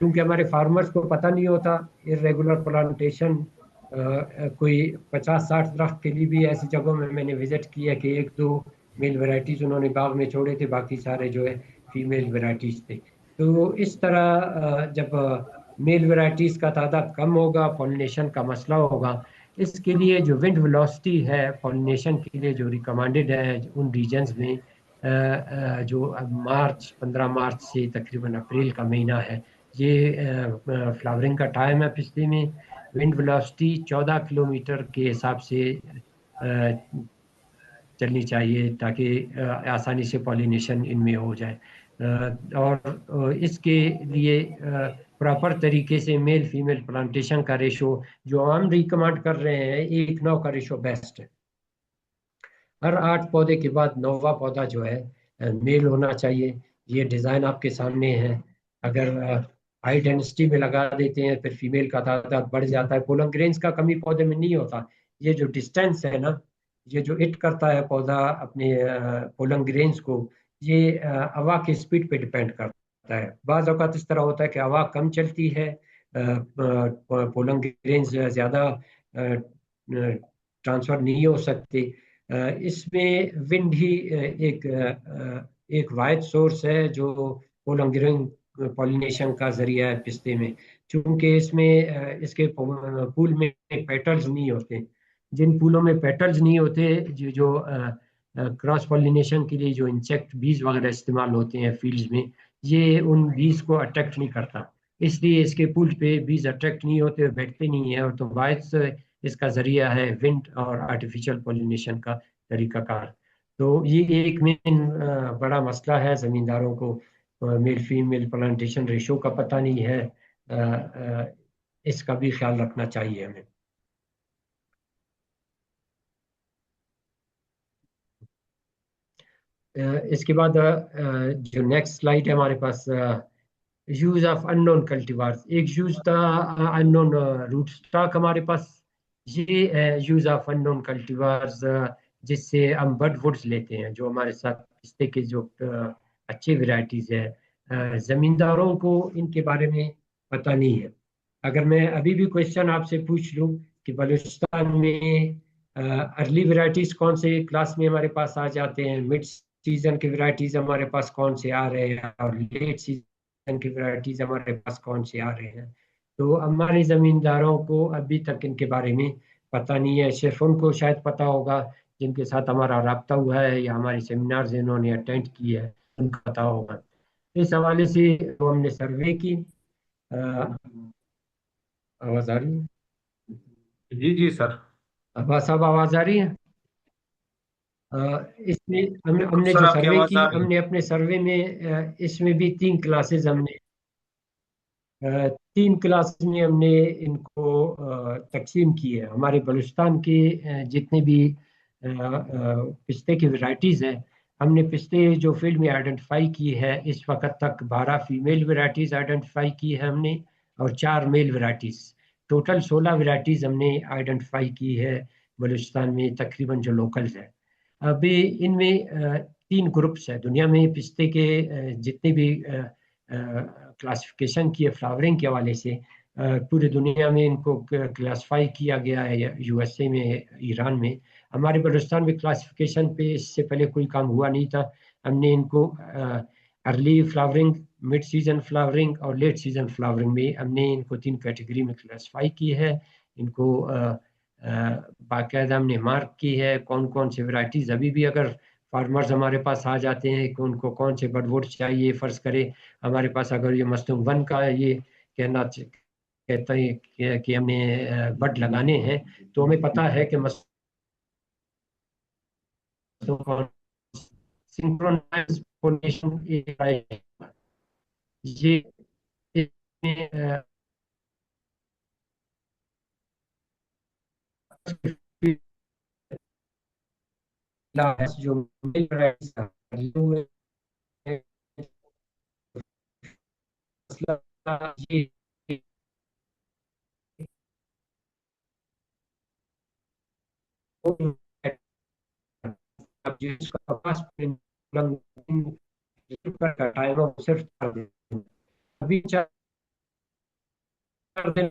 क्योंकि हमारे फार्मर्स को पता नहीं होता, इरेगुलर प्लांटेशन कोई 50-60 दरख्त के लिए भी ऐसी जगहों में मैंने विजिट किया कि 1-2 मेल वेराइटीज उन्होंने बाग में छोड़े थे, बाकी सारे जो है फीमेल वेराइटीज थे। तो इस तरह जब मेल वेराइटीज का तादाद कम होगा, पॉलिनेशन का मसला होगा। इसके लिए जो विंड वेलोसिटी है पॉलिनेशन के लिए जो रिकमेंडेड है उन रीजन्स में, जो अब 15 मार्च से तकरीबन अप्रैल का महीना है, ये फ्लावरिंग का टाइम है। पिछले में विंड वेलोसिटी 14 किलोमीटर के हिसाब से चलनी चाहिए, ताकि आसानी से पॉलिनेशन इनमें हो जाए। और इसके लिए प्रॉपर तरीके से मेल फीमेल प्लांटेशन का रेशो जो हम रिकमेंड कर रहे हैं, 1:9 का रेशो बेस्ट है। हर 8 पौधे के बाद 9वां पौधा जो है मेल होना चाहिए। ये डिज़ाइन आपके सामने है। अगर हाई डेंसिटी में लगा देते हैं, फिर फीमेल का तादाद बढ़ जाता है। पोलन ग्रेन्स का कमी पौधे में नहीं होता। ये जो डिस्टेंस है ना, ये जो इट करता है पौधा अपने पोलन ग्रेन्स को, ये हवा की स्पीड पे डिपेंड करता है। बाज़ औक़ात इस तरह होता है कि हवा कम चलती है, पोलन ग्रेन्स ज़्यादा ट्रांसफ़र नहीं हो सकते। इसमें विंड ही एक वाहिद सोर्स है जो पोलन ग्रेन पॉलिनेशन का जरिया है पिस्ते में। चूंकि इसमें इसके फूल में पेटल्स नहीं होते। जिन फूलों में पेटल्स नहीं होते, जो क्रॉस पॉलिनेशन के लिए जो इंसेक्ट बीज वगैरह इस्तेमाल होते हैं फील्ड्स में, ये उन बीज को अट्रैक्ट नहीं करता। इसलिए इसके फूल पे बीज अट्रैक्ट नहीं होते, बैठते नहीं है। और तो वाहिद इसका जरिया है विंड और आर्टिफिशियल पॉलिनेशन का तरीकाकार। तो ये एक मेन बड़ा मसला है जमींदारों को। मेल फीमेल प्लांटेशन रेशो का पता नहीं है, इसका भी ख्याल रखना चाहिए हमें। इसके बाद जो नेक्स्ट स्लाइड है हमारे पास, यूज ऑफ अननोन कल्टीवार्स। एक यूज था अननोन रूट स्टॉक हमारे पास। ये है यूज ऑफ अननोन कल्टीवार्स, जिससे हम बड वुड्स लेते हैं, जो हमारे साथ पिस्ते के जो अच्छे वेराइटीज है। जमींदारों को इनके बारे में पता नहीं है। अगर मैं अभी भी क्वेश्चन आपसे पूछ लूं कि बलूचिस्तान में अर्ली वेराइटीज कौन से क्लास में हमारे पास आ जाते हैं, मिड सीजन की वेराइटीज हमारे पास कौन से आ रहे हैं, और लेट सीजन की वेराइटीज हमारे पास कौन से आ रहे हैं, तो हमारे जमींदारों को अभी तक इनके बारे में पता नहीं है। सिर्फ उनको शायद पता होगा जिनके साथ हमारा राब्ता हुआ है या हमारी सेमिनार्स इन्होंने अटेंड की है, उनको पता होगा। इस हवाले से तो हमने सर्वे की। आवाज आ रही है? जी जी सर। साहब आवाज आ रही है? इसमें हमने सर जो आपकी सर्वे आवाज की, आ रही है। हमने अपने सर्वे में इसमें भी 3 क्लासेस हमने 3 क्लासेस में हमने इनको तकसीम की है। हमारे बलूचिस्तान के जितने भी पिस्ते की वैरायटीज हैं, हमने पिस्ते जो फील्ड में आइडेंटिफाई की है इस वक्त तक 12 फीमेल वैरायटीज आइडेंटिफाई की है हमने, और 4 मेल वैरायटीज। टोटल 16 वैरायटीज हमने आइडेंटिफाई की है बलूचिस्तान में तकरीबन जो लोकल्स है। अभी इनमें 3 ग्रुप्स है दुनिया में पिस्ते के, जितने भी क्लासिफिकेशन की है फ्लावरिंग के हवाले से पूरी दुनिया में इनको क्लासिफाई किया गया है, यूएसए में, ईरान में। हमारे बलूचिस्तान में क्लासिफिकेशन पे इससे पहले कोई काम हुआ नहीं था। हमने इनको early flowering, mid season flowering और लेट सीजन फ्लावरिंग में हमने इनको 3 कैटेगरी में क्लासिफाई की है। इनको बाकायदा हमने मार्क की है कौन कौन से वैरायटीज अभी भी अगर फार्मर्स हमारे पास आ जाते हैं कि उनको कौन से बडवुड चाहिए, फर्ज करे हमारे पास अगर ये मस्तूंग वन का ये कहता है कि हमें बड लगाने हैं, तो हमें पता है कि मस्तूंग कौन, सिंक्रोनाइज पोलिनेशन ये इसमें, जो मेल varieties का हुए हैं, मसला ये अब जिसका पास टाइम है सिर्फ 4 दिन, अभी 4 दिन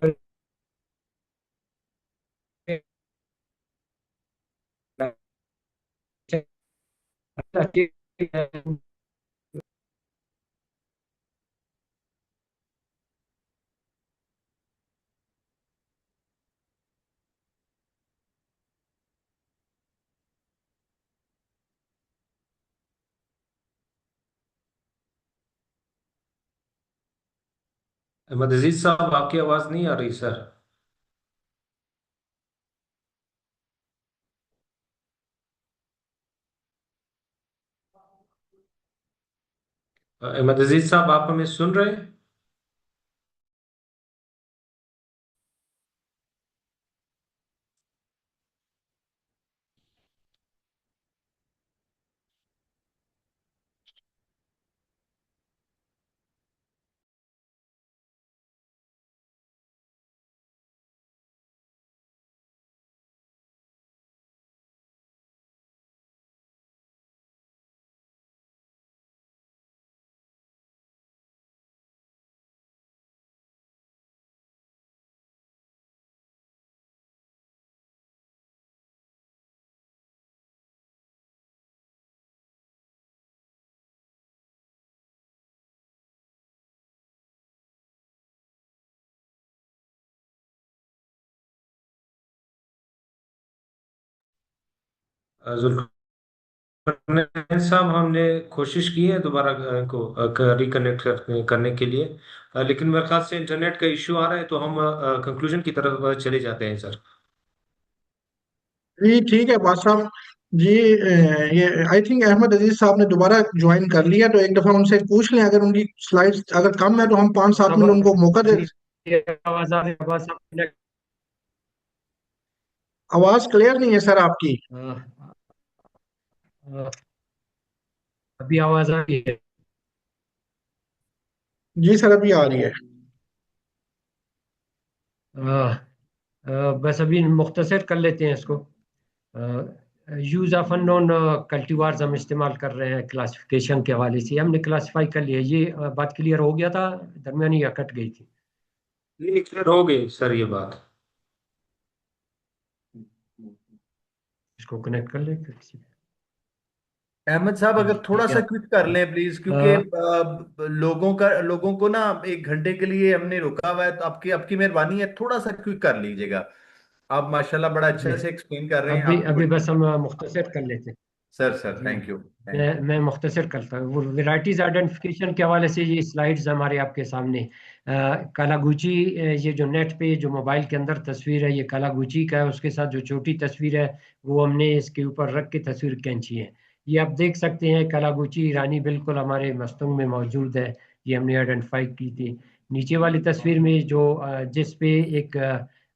अहमद अजीज साहब, आपकी आवाज नहीं आ रही सर। अहमद अजीज साहब, आप हमें सुन रहे हैं? जुल्फिकार साहब, हमने कोशिश की है दोबारा को रिकनेक्ट करने के लिए, लेकिन मेरे ख्याल से इंटरनेट का इश्यू आ रहा है, तो हम कंक्लूजन की तरफ चले जाते हैं सर। जी ठीक है बादशाह साहब जी। ये आई थिंक अहमद अजीज साहब ने दोबारा ज्वाइन कर लिया, तो एक दफा उनसे पूछ लें, अगर उनकी स्लाइड्स अगर कम है तो हम 5-7 मिनट उनको मौका दे। आवाज आ रही, आवाज आवाज क्लियर नहीं है सर आपकी। अभी आवाज आ रही है? जी सर अभी आ रही है। बस अभी मुख्तसर कर लेते हैं इसको। यूज ऑफ अननोन कल्टीवार्स हम इस्तेमाल कर रहे हैं क्लासिफिकेशन के हवाले से, हमने क्लासिफाई कर लिया। ये बात क्लियर हो गया था दरमियानी या कट गई थी? नहीं, क्लियर हो गई सर ये बात। इसको कनेक्ट कर ले किसी पे। अहमद साहब अगर थोड़ा ठीक सा है। क्विक कर लें प्लीज, क्योंकि लोगों को ना 1 घंटे के लिए हमने रोका हुआ है, तो आपकी मेहरबानी है, थोड़ा सा क्विक कर लीजिएगा। आप माशाल्लाह बड़ा अच्छे से एक्सप्लेन कर रहे हैं, अभी आपकी अभी बड़ी। बस हम मुख्तसर कर लेते हैं। Sir sir, ji, thank you thank you. मैं मुख्तसर करता हूँ। वो वेराइटीज आइडेंटिफिकेशन के हवाले से ये स्लाइड्स हमारे आपके सामने। कालागुची, ये जो नेट पे जो मोबाइल के अंदर तस्वीर है ये कालागुची का है, उसके साथ जो छोटी तस्वीर है वो हमने इसके ऊपर रख के तस्वीर खींची है। ये आप देख सकते हैं कालागुची ईरानी बिल्कुल हमारे मस्तंग में मौजूद है, ये हमने आइडेंटिफाई की थी। नीचे वाली तस्वीर में जो जिस पे एक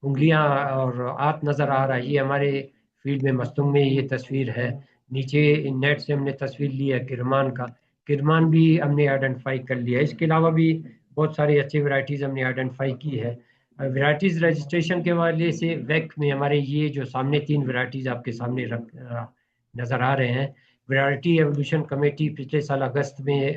उंगलियां और हाथ नजर आ रहा है, ये हमारे फील्ड में मस्तंग में ये तस्वीर है। नीचे नेट से हमने तस्वीर ली है किरमान का, किरमान भी हमने आइडेंटिफाई कर लिया है। इसके अलावा भी बहुत सारी अच्छी वैरायटीज हमने आइडेंटिफाई की है। वैरायटीज रजिस्ट्रेशन के वाले से वैक में हमारे ये जो सामने 3 वैरायटीज आपके सामने नज़र आ रहे हैं। वैरायटी एवोल्यूशन कमेटी पिछले साल अगस्त में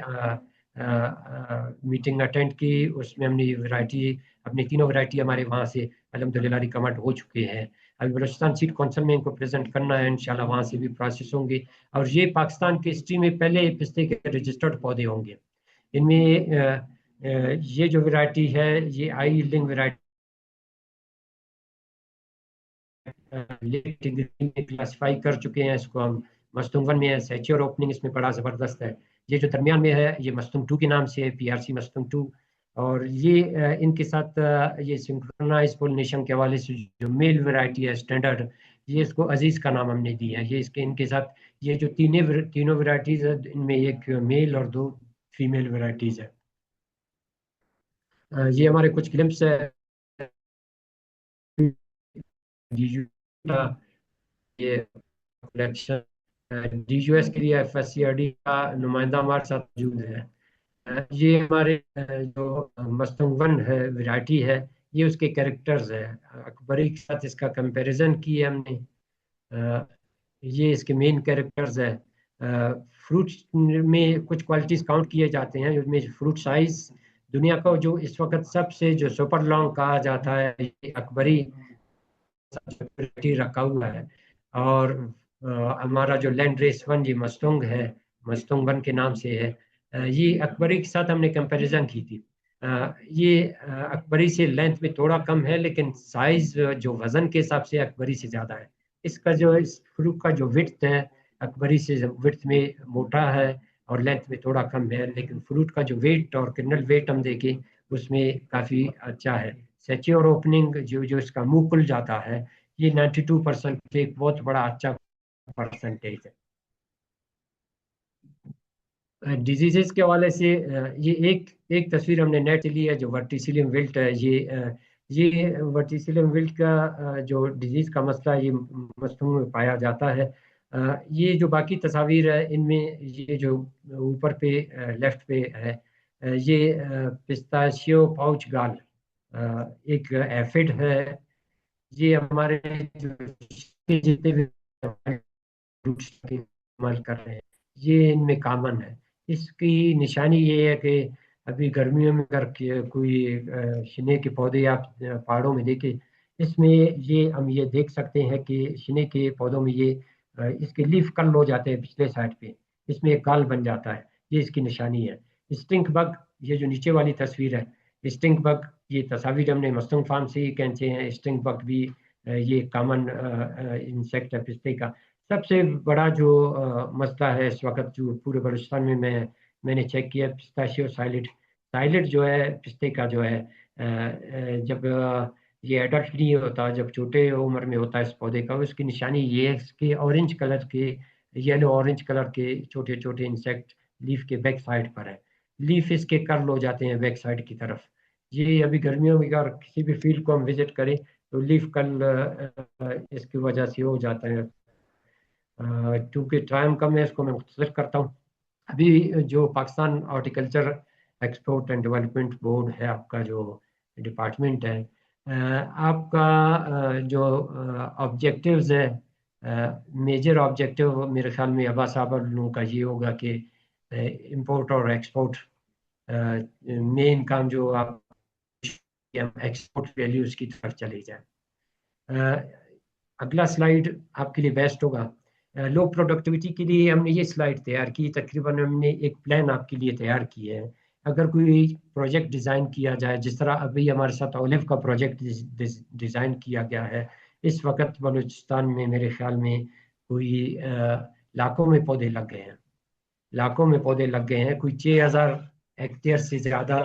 मीटिंग अटेंड की, उसमें हमने ये वैरायटी, अपनी तीनों वैरायटी हमारे वहाँ से अल्हम्दुलिल्लाह रिकमेंड हो चुके हैं। अभी बलूचिस्तान सीड काउंसिल में इनको प्रेजेंट करना है, इंशाल्लाह वहाँ से भी प्रोसेस होंगे। और ये पाकिस्तान की हिस्ट्री में पहले पिस्ते के रजिस्टर्ड पौधे होंगे। इनमें ये जो वैरायटी है ये आई यील्डिंग वैरायटी में क्लासिफाई कर चुके हैं। इसको हम मस्तूंग 1 में है, सैच्योर ओपनिंग इसमें बड़ा ज़बरदस्त है। ये जो दरमियान में है ये मस्तूंग 2 के नाम से है, पीआरसी मस्तूंग 2। और ये इनके साथ ये सिंक्रोनाइज पोलिनेशन के हवाले से जो मेल वैरायटी है स्टैंडर्ड, ये इसको अजीज का नाम हमने दिया है। ये इसके इनके साथ ये जो तीनों वैरायटीज है, इनमें एक मेल और 2 फीमेल वैरायटीज है। ये हमारे कुछ ग्लिम्स है ये कलेक्शन। डीयूएस के लिए एफएससीआरडी का नुमाइंदा हमारे साथ मौजूद है। ये हमारे जो मस्तूंग 1 है वैरायटी है, ये उसके कैरेक्टर्स है। अकबरी के साथ इसका कंपैरिजन किया हमने। ये इसके मेन कैरेक्टर्स है। फ्रूट में कुछ क्वालिटीज काउंट किए जाते हैं, जिसमें फ्रूट साइज दुनिया का जो इस वक्त सबसे जो सुपर लॉन्ग कहा जाता है, ये अकबरी रखा हुआ है। और हमारा जो लैंड रेस 1 ये मस्तूंग है, मस्तूंग 1 के नाम से है। ये अकबरी के साथ हमने कंपैरिजन की थी। ये अकबरी से लेंथ में थोड़ा कम है, लेकिन साइज जो वजन के हिसाब से अकबरी से ज़्यादा है। इसका जो इस फ्रूट का जो विड्थ है अकबरी से विड्थ में मोटा है और लेंथ में थोड़ा कम है, लेकिन फ्रूट का जो वेट और किर्नल वेट हम देखें उसमें काफ़ी अच्छा है। सेच्योर ओपनिंग जो जो इसका मुंह खुल जाता है, ये 92% एक बहुत बड़ा अच्छा परसेंटेज है। डिजीजेस के हवाले से ये एक तस्वीर हमने नेट से ली है जो वर्टिसिलियम विल्ट है। ये वर्टिसिलियम विल्ट का जो डिजीज का मसला है, ये मस्तूंग में पाया जाता है। ये जो बाकी तस्वीर है इनमें ये जो ऊपर पे लेफ्ट पे है, ये पिस्ताशियो पाउच गाल एक एफिड है। ये हमारे जो जितने भी फ्रूट्स इस्तेमाल कर रहे हैं ये इनमें कॉमन है। इसकी निशानी ये है कि अभी गर्मियों में अगर कोई शने के पौधे आप पहाड़ों में देखें, इसमें ये हम ये देख सकते हैं कि शने के पौधों में ये इसके लीफ कर्ल हो जाते हैं पिछले साइड पे, इसमें एक गाल बन जाता है, ये इसकी निशानी है। स्टिंक बग, ये जो नीचे वाली तस्वीर है स्टिंक बग, ये तस्वीर हमने मस्तूंग फार्म से ही खींचे हैं। स्टिंक बग भी ये कॉमन इंसेक्ट है पिस्ते का। सबसे बड़ा जो मसला है इस वक्त जो पूरे बलूचिस्तान में मैंने चेक किया, पिस्ताशियो साइलिड। साइलिड जो है पिस्ते का जो है जब ये एडल्ट नहीं होता, जब छोटे उम्र में होता है इस पौधे का, उसकी निशानी ये है इसके ऑरेंज कलर के, येलो ऑरेंज कलर के छोटे छोटे इंसेक्ट लीफ के बैक साइड पर है। लीफ इसके कर्ल हो जाते हैं बैक साइड की तरफ। ये अभी गर्मियों में अगर किसी भी फील्ड को हम विजिट करें तो लीफ कर्ल इसकी वजह से हो जाता है। क्योंकि टाइम कम है इसको मैं मुख्तसर करता हूँ। अभी जो Pakistan horticulture export and development board है, आपका जो डिपार्टमेंट है, आपका जो ऑब्जेक्टिव्स है, मेजर ऑब्जेक्टिव मेरे ख्याल में अब्बास साहब लोगों का ये होगा कि इंपोर्ट और एक्सपोर्ट मेन काम जो आप एक्सपोर्ट वैल्यूज की तरफ चले जाए। अगला स्लाइड आपके लिए बेस्ट होगा। लो प्रोडक्टिविटी के लिए हमने ये स्लाइड तैयार की, तकरीबन हमने एक प्लान आपके लिए तैयार किया है। अगर कोई प्रोजेक्ट डिज़ाइन किया जाए, जिस तरह अभी हमारे साथ ओलिव का प्रोजेक्ट डिज़ाइन किया गया है, इस वक्त बलूचिस्तान में मेरे ख्याल में कोई लाखों में पौधे लग गए हैं, लाखों में पौधे लग गए हैं। कोई 6000 हेक्टेयर से ज़्यादा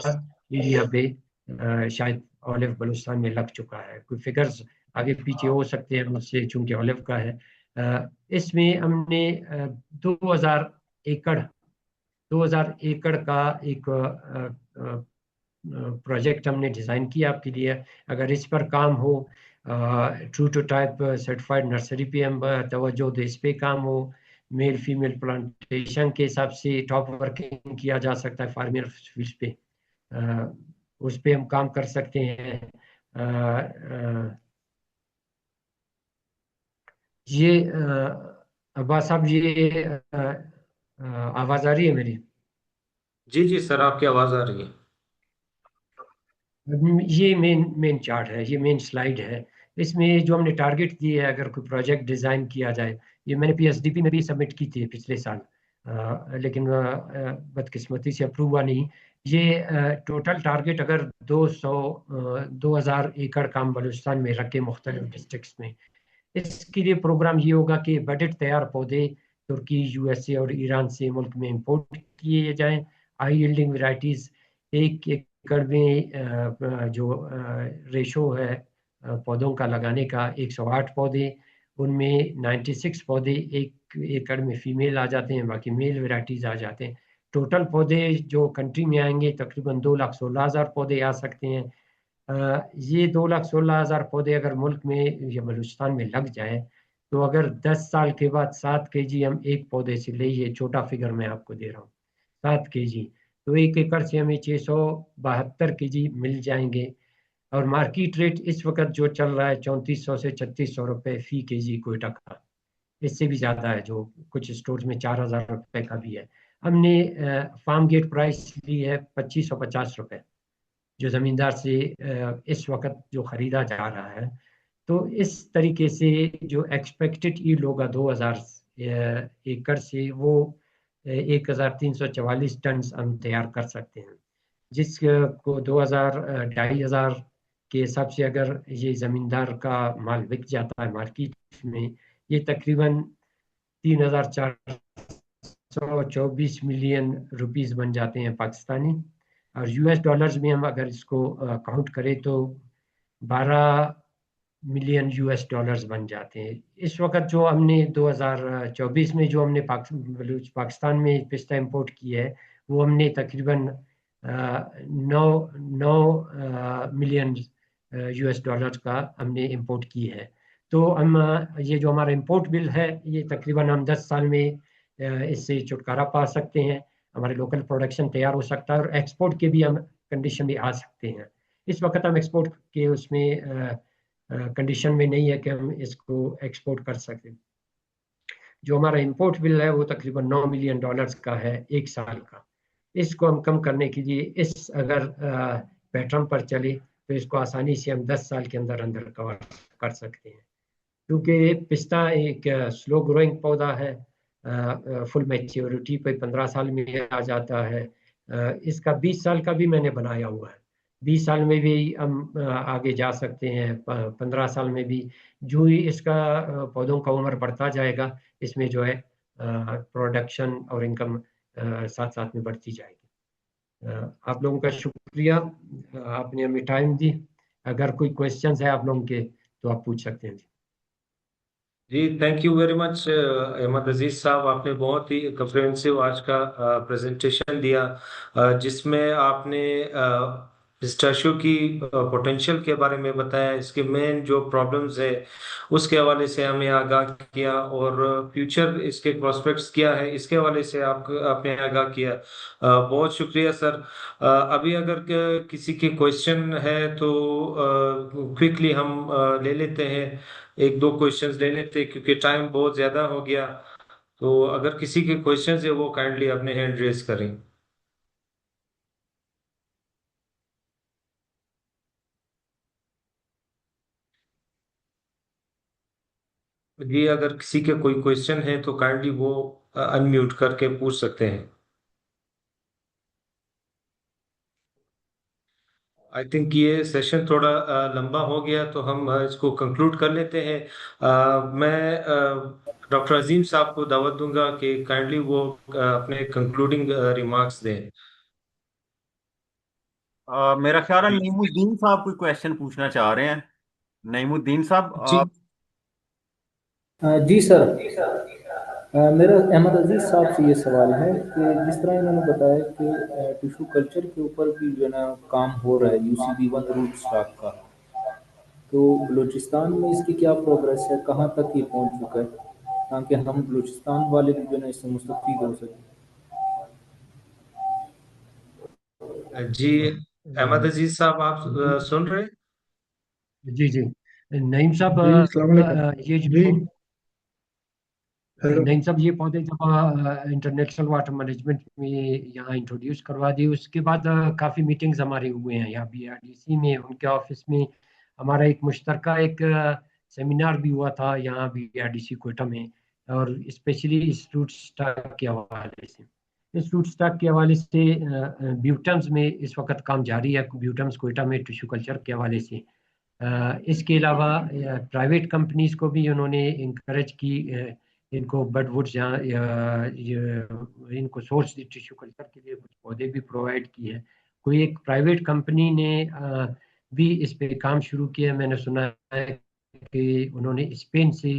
एरिया पे शायद ओलिव बलूचिस्तान में लग चुका है। कोई फिगर्स आगे पीछे हो सकते हैं मुझसे, चूंकि ओलिव का है। इसमें हमने 2000 एकड़ का एक प्रोजेक्ट हमने डिज़ाइन किया आपके लिए। अगर इस पर काम हो, true to type certified nursery पे हम तवज्जो दे, इस पे काम हो, मेल फीमेल प्लांटेशन के हिसाब से टॉप वर्किंग किया जा सकता है फार्मर फील्ड पे, उस पे हम काम कर सकते हैं। ये अब्बास साहब, ये आवाज़ आ रही है मेरी? जी जी सर, आपकी आवाज आ रही है। ये मेन मेन चार्ट है, ये मेन स्लाइड है। इसमें जो हमने टारगेट दिए है, अगर कोई प्रोजेक्ट डिज़ाइन किया जाए, ये मैंने पीएसडीपी में भी सबमिट की थी पिछले साल, लेकिन बदकिस्मती से अप्रूव हुआ नहीं। ये टोटल टारगेट अगर 2000 एकड़ काम बलूचिस्तान में रखे मुख्तलिफ डिस्ट्रिक्ट्स में, इसके लिए प्रोग्राम ये होगा कि बजट तैयार पौधे तुर्की, यूएसए और ईरान से मुल्क में इंपोर्ट किए जाएं। हाई यील्डिंग वैरायटीज, 1 एकड़ में जो रेशो है पौधों का लगाने का, 108 पौधे, उनमें 96 पौधे 1 एकड़ में फीमेल आ जाते हैं, बाकी मेल वैरायटीज आ जाते हैं। टोटल पौधे जो कंट्री में आएंगे तकरीबन 2,16,000 पौधे आ सकते हैं। ये 2,16,000 पौधे अगर मुल्क में या बलूचिस्तान में लग जाए, तो अगर 10 साल के बाद 7 kg हम एक पौधे से ले, ये छोटा फिगर मैं आपको दे रहा हूँ, 7 kg, तो 1 एकड़ से हमें 672 kg मिल जाएंगे। और मार्केट रेट इस वक्त जो चल रहा है 3400 से 3600 रुपये फी kg कोयटा का, इससे भी ज़्यादा है, जो कुछ स्टोर्स में 4,000 रुपये का भी है। हमने फार्म गेट प्राइस ली है 2550 रुपये, जो जमींदार से इस वक्त जो खरीदा जा रहा है। तो इस तरीके से जो एक्सपेक्टेड ईल्ड होगा 2000 एकड़ से, वो 1344 टन हम तैयार कर सकते हैं, जिसको 2000 2,500 के हिसाब से अगर ये जमींदार का माल बिक जाता है मार्केट में, ये तकरीबन 3,424 मिलियन रुपीस बन जाते हैं पाकिस्तानी। और यूएस डॉलर्स में हम अगर इसको काउंट करें तो 12 मिलियन यूएस डॉलर्स बन जाते हैं। इस वक्त जो हमने 2024 में जो हमने पाकिस्तान में पिस्ता इंपोर्ट की है, वो हमने तकरीबन 9 मिलियन यूएस डॉलर्स का हमने इंपोर्ट की है। तो हम ये जो हमारा इंपोर्ट बिल है, ये तकरीबन हम 10 साल में इससे छुटकारा पा सकते हैं, हमारे लोकल प्रोडक्शन तैयार हो सकता है, और एक्सपोर्ट के भी हम कंडीशन में आ सकते हैं। इस वक्त हम एक्सपोर्ट के उसमें कंडीशन में नहीं है कि हम इसको एक्सपोर्ट कर सकें। जो हमारा इंपोर्ट बिल है वो तकरीबन 9 मिलियन डॉलर्स का है 1 साल का। इसको हम कम करने के लिए इस अगर पैटर्न पर चले तो इसको आसानी से हम 10 साल के अंदर अंदर कवर कर सकते हैं, क्योंकि पिस्ता एक स्लो ग्रोइंग पौधा है, फुल मैच्योरिटी पे 15 साल में आ जाता है। इसका 20 साल का भी मैंने बनाया हुआ है, 20 साल में भी हम आगे जा सकते हैं, 15 साल में भी। जो ही इसका पौधों का उम्र बढ़ता जाएगा, इसमें जो है प्रोडक्शन और इनकम साथ साथ में बढ़ती जाएगी। आप लोगों का शुक्रिया, आपने हमें टाइम दी। अगर कोई क्वेश्चंस है आप लोगों के तो आप पूछ सकते हैं। जी thank you very much Ahmad Aziz साहब, आपने बहुत ही कम्प्रिहेंसिव आज का प्रेजेंटेशन दिया, जिसमें आपने पिस्ताशियो की पोटेंशियल के बारे में बताया, इसके मेन जो प्रॉब्लम्स है उसके हवाले से हमें आगाह किया, और फ्यूचर इसके प्रोस्पेक्ट्स क्या है इसके हवाले से आपने आगाह किया। बहुत शुक्रिया सर। अभी अगर किसी के क्वेश्चन है तो क्विकली हम ले लेते हैं, 1-2 क्वेश्चंस ले लेते हैं, क्योंकि टाइम बहुत ज्यादा हो गया। तो अगर किसी के क्वेश्चंस है वो काइंडली अपने हैंड रेज करें। जी अगर किसी के कोई क्वेश्चन है तो काइंडली वो अनम्यूट करके पूछ सकते हैं। आई थिंक ये सेशन थोड़ा लंबा हो गया, तो हम इसको कंक्लूड कर लेते हैं। मैं डॉक्टर अजीम साहब को दावत दूंगा कि काइंडली वो अपने कंक्लूडिंग रिमार्क्स दें। मेरा ख्याल है जी नईमुद्दीन साहब कोई क्वेश्चन पूछना चाह रहे हैं। नईमुद्दीन साहब जी आप। जी सर। मेरा अहमद अजीज साहब से ये सवाल है कि जिस तरह इन्होंने बताया कि टिश्यू कल्चर के ऊपर भी जो है ना काम हो रहा है UCB1 रूट स्टॉक का, तो बलूचिस्तान में इसकी क्या प्रोग्रेस है, कहाँ तक ये पहुँच चुका है, ताकि हम बलूचिस्तान वाले भी जो है ना इससे मुस्तफ़ीद हो सकें। जी अहमद अजीज साहब, आप सुन रहे हैं? जी जी। नईम साहब, जी अस्सलाम वालेकुम। ये जी जो हेलो। नहीं सब ये पौधे जब इंटरनेशनल वाटर मैनेजमेंट में यहाँ इंट्रोड्यूस करवा दिए, उसके बाद काफ़ी मीटिंग्स हमारे हुए हैं यहाँ बीआरडीसी में, उनके ऑफिस में। हमारा एक मुश्तरका एक सेमिनार भी हुआ था यहाँ बीआरडीसी कोयटा में, और स्पेशली इस फ्रूट स्टॉक के हवाले से। इस फ्रूट स्टॉक के हवाले से ब्यूटम्स में इस वक्त काम जारी है, ब्यूटम्स कोयटा में टिश्यू कल्चर के हवाले से। इसके अलावा प्राइवेट कंपनीज को भी उन्होंने इंकरेज की, इनको बडवुड्स यहाँ इनको सोर्स टिश्यू कल्चर के लिए कुछ पौधे भी प्रोवाइड किए हैं। कोई एक प्राइवेट कंपनी ने भी इस पे काम शुरू किया है, मैंने सुना है कि उन्होंने स्पेन से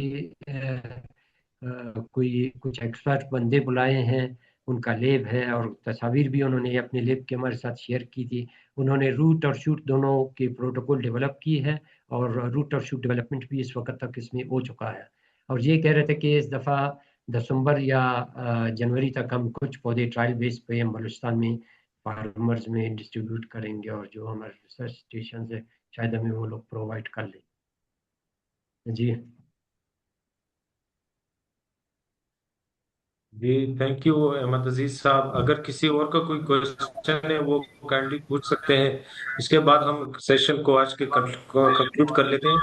कोई कुछ एक्सपर्ट बंदे बुलाए हैं, उनका लैब है, और तस्वीर भी उन्होंने अपने लैब के हमारे साथ शेयर की थी। उन्होंने रूट और शूट दोनों के प्रोटोकॉल डेवलप की है, और रूट और शूट डेवलपमेंट भी इस वक्त तक इसमें हो चुका है। और ये कह रहे थे कि इस दफ़ा दिसंबर या जनवरी तक हम कुछ पौधे ट्रायल बेस पे हम बलूचिस्तान में फार्मर्स में डिस्ट्रीब्यूट करेंगे, और जो हमारे रिसर्च स्टेशन है शायद हमें वो लोग प्रोवाइड कर लें। जी जी थैंक यू अहमद अजीज साहब। अगर किसी और का कोई क्वेश्चन है वो काइंडली पूछ सकते हैं। इसके बाद हम सेशन को आज के कंक्लूड कर लेते हैं।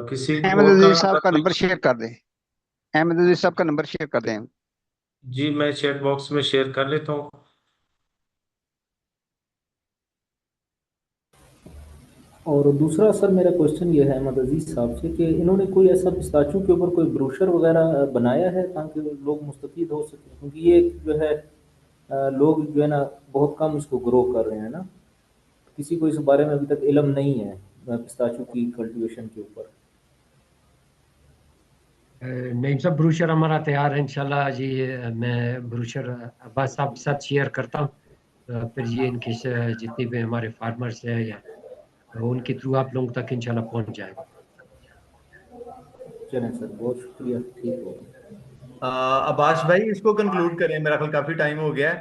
किसी अहमद और का अजीज साहब अगर का कोई, नंबर शेयर कर दें। अहमद अजीज साहब का नंबर शेयर कर दें। जी मैं चैट बॉक्स में शेयर कर लेता हूँ। और दूसरा सर मेरा क्वेश्चन ये है अहमद अजीज साहब से कि इन्होंने कोई ऐसा पिस्ताचू के ऊपर कोई ब्रोशर वगैरह बनाया है ताकि लोग मुस्तफीद हो सकें, क्योंकि ये जो है लोग जो है ना बहुत कम इसको ग्रो कर रहे हैं ना, किसी को इस बारे में अभी तक इल्म नहीं है पिस्ताचू की कल्टीवेशन के ऊपर। नहीं सब ब्रोशर हमारा तैयार है इंशाल्लाह जी। मैं ब्रोशर अब्बास साहब के साथ शेयर करता हूँ। फिर ये इनके जितने भी हमारे फार्मर्स हैं या उनके थ्रू आप लोगों तक इंशाल्लाह पहुंच जाएगा। चलें सर, बहुत शुक्रिया, ठीक हो। अब्बास भाई इसको कंक्लूड करें, मेरा ख्याल काफी टाइम हो गया है।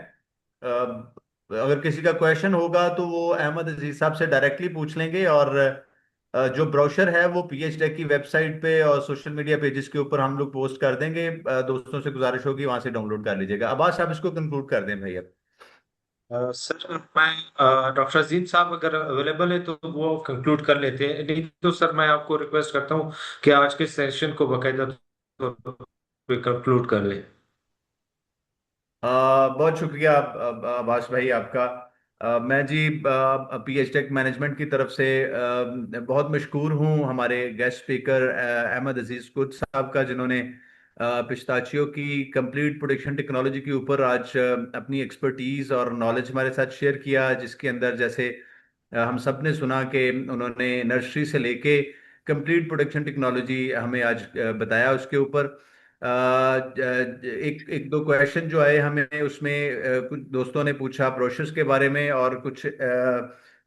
अगर किसी का क्वेश्चन होगा तो वो अहमद अजीज साहब से डायरेक्टली पूछ लेंगे, और जो ब्रोशर है वो पीएचटेक की वेबसाइट पे और सोशल मीडिया पेजेस के ऊपर हम लोग पोस्ट कर देंगे। दोस्तों से गुजारिश होगी वहां से डाउनलोड कर लीजिएगा। अब्बास आप इसको कंक्लूड कर दें भाई अब। सर मैं डॉक्टर अजीम साहब अगर अवेलेबल है तो वो कंक्लूड कर लेते हैं, नहीं तो सर मैं आपको रिक्वेस्ट करता हूँ कि आज के सेशन को बकायदा कंक्लूड कर ले। बहुत शुक्रिया अब्बास भाई आपका। मैं जी पीएचटेक मैनेजमेंट की तरफ से बहुत मशकूर हूँ हमारे गेस्ट स्पीकर अहमद अजीज कुद साहब का, जिन्होंने पिस्ताचियो की कंप्लीट प्रोडक्शन टेक्नोलॉजी के ऊपर आज अपनी एक्सपर्टीज और नॉलेज हमारे साथ शेयर किया, जिसके अंदर जैसे हम सब ने सुना कि उन्होंने नर्सरी से लेके कंप्लीट प्रोडक्शन टेक्नोलॉजी हमें आज बताया उसके ऊपर। एक एक दो क्वेश्चन जो आए हमें उसमें कुछ दोस्तों ने पूछा ब्रोशर्स के बारे में और कुछ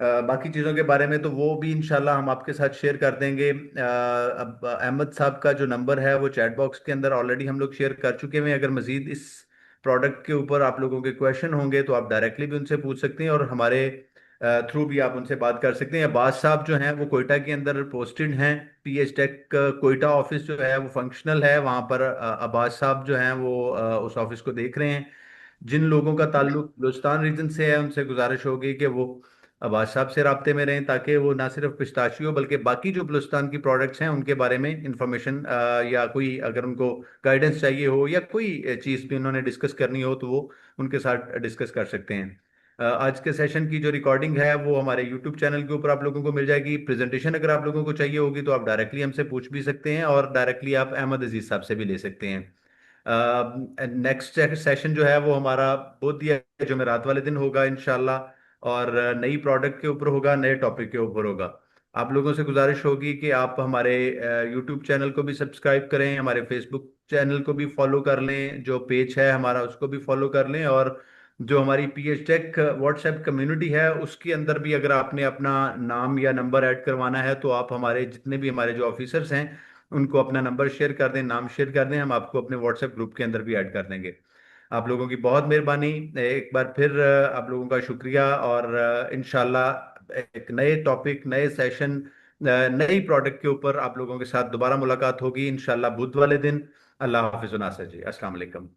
बाकी चीज़ों के बारे में, तो वो भी इंशाल्लाह हम आपके साथ शेयर कर देंगे। अब अहमद साहब का जो नंबर है वो चैट बॉक्स के अंदर ऑलरेडी हम लोग शेयर कर चुके हैं। अगर मजीद इस प्रोडक्ट के ऊपर आप लोगों के क्वेश्चन होंगे तो आप डायरेक्टली भी उनसे पूछ सकते हैं, और हमारे थ्रू भी आप उनसे बात कर सकते हैं। अब्बास साहब जो हैं वो कोयटा के अंदर पोस्टेड हैं। पीएच टेक कोयटा ऑफिस जो है वो फंक्शनल है, वहाँ पर अब्बास साहब जो हैं वो उस ऑफिस को देख रहे हैं। जिन लोगों का ताल्लुक बलूचिस्तान रीजन से है उनसे गुजारिश होगी कि वो अब्बास साहब से राब्ते में रहें, ताकि वो ना सिर्फ पिस्ताशियो बल्कि बाकी जो बलूचिस्तान की प्रोडक्ट्स हैं उनके बारे में इंफॉर्मेशन या कोई अगर उनको गाइडेंस चाहिए हो या कोई चीज़ भी उन्होंने डिस्कस करनी हो तो वो उनके साथ डिस्कस कर सकते हैं। आज के सेशन की जो रिकॉर्डिंग है वो हमारे यूट्यूब चैनल के ऊपर आप लोगों को मिल जाएगी। प्रेजेंटेशन अगर आप लोगों को चाहिए होगी तो आप डायरेक्टली हमसे पूछ भी सकते हैं, और डायरेक्टली आप अहमद अजीज साहब से भी ले सकते हैं। नेक्स्ट सेशन जो है वो हमारा बुध या जुमेरात वाले दिन होगा इंशाल्लाह, और नई प्रोडक्ट के ऊपर होगा, नए टॉपिक के ऊपर होगा। आप लोगों से गुजारिश होगी कि आप हमारे यूट्यूब चैनल को भी सब्सक्राइब करें, हमारे फेसबुक चैनल को भी फॉलो कर लें, जो पेज है हमारा उसको भी फॉलो कर लें, और जो हमारी पीएच टेक व्हाट्सएप कम्युनिटी है उसके अंदर भी अगर आपने अपना नाम या नंबर ऐड करवाना है तो आप हमारे जितने भी हमारे जो ऑफिसर्स हैं उनको अपना नंबर शेयर कर दें, नाम शेयर कर दें, हम आपको अपने व्हाट्सएप ग्रुप के अंदर भी ऐड कर देंगे। आप लोगों की बहुत मेहरबानी। एक बार फिर आप लोगों का शुक्रिया, और इंशाल्लाह एक नए टॉपिक, नए सेशन, नई प्रोडक्ट के ऊपर आप लोगों के साथ दोबारा मुलाकात होगी इंशाल्लाह बुध वाले दिन। अल्लाह हाफिज नासिर जी, अस्सलाम वालेकुम।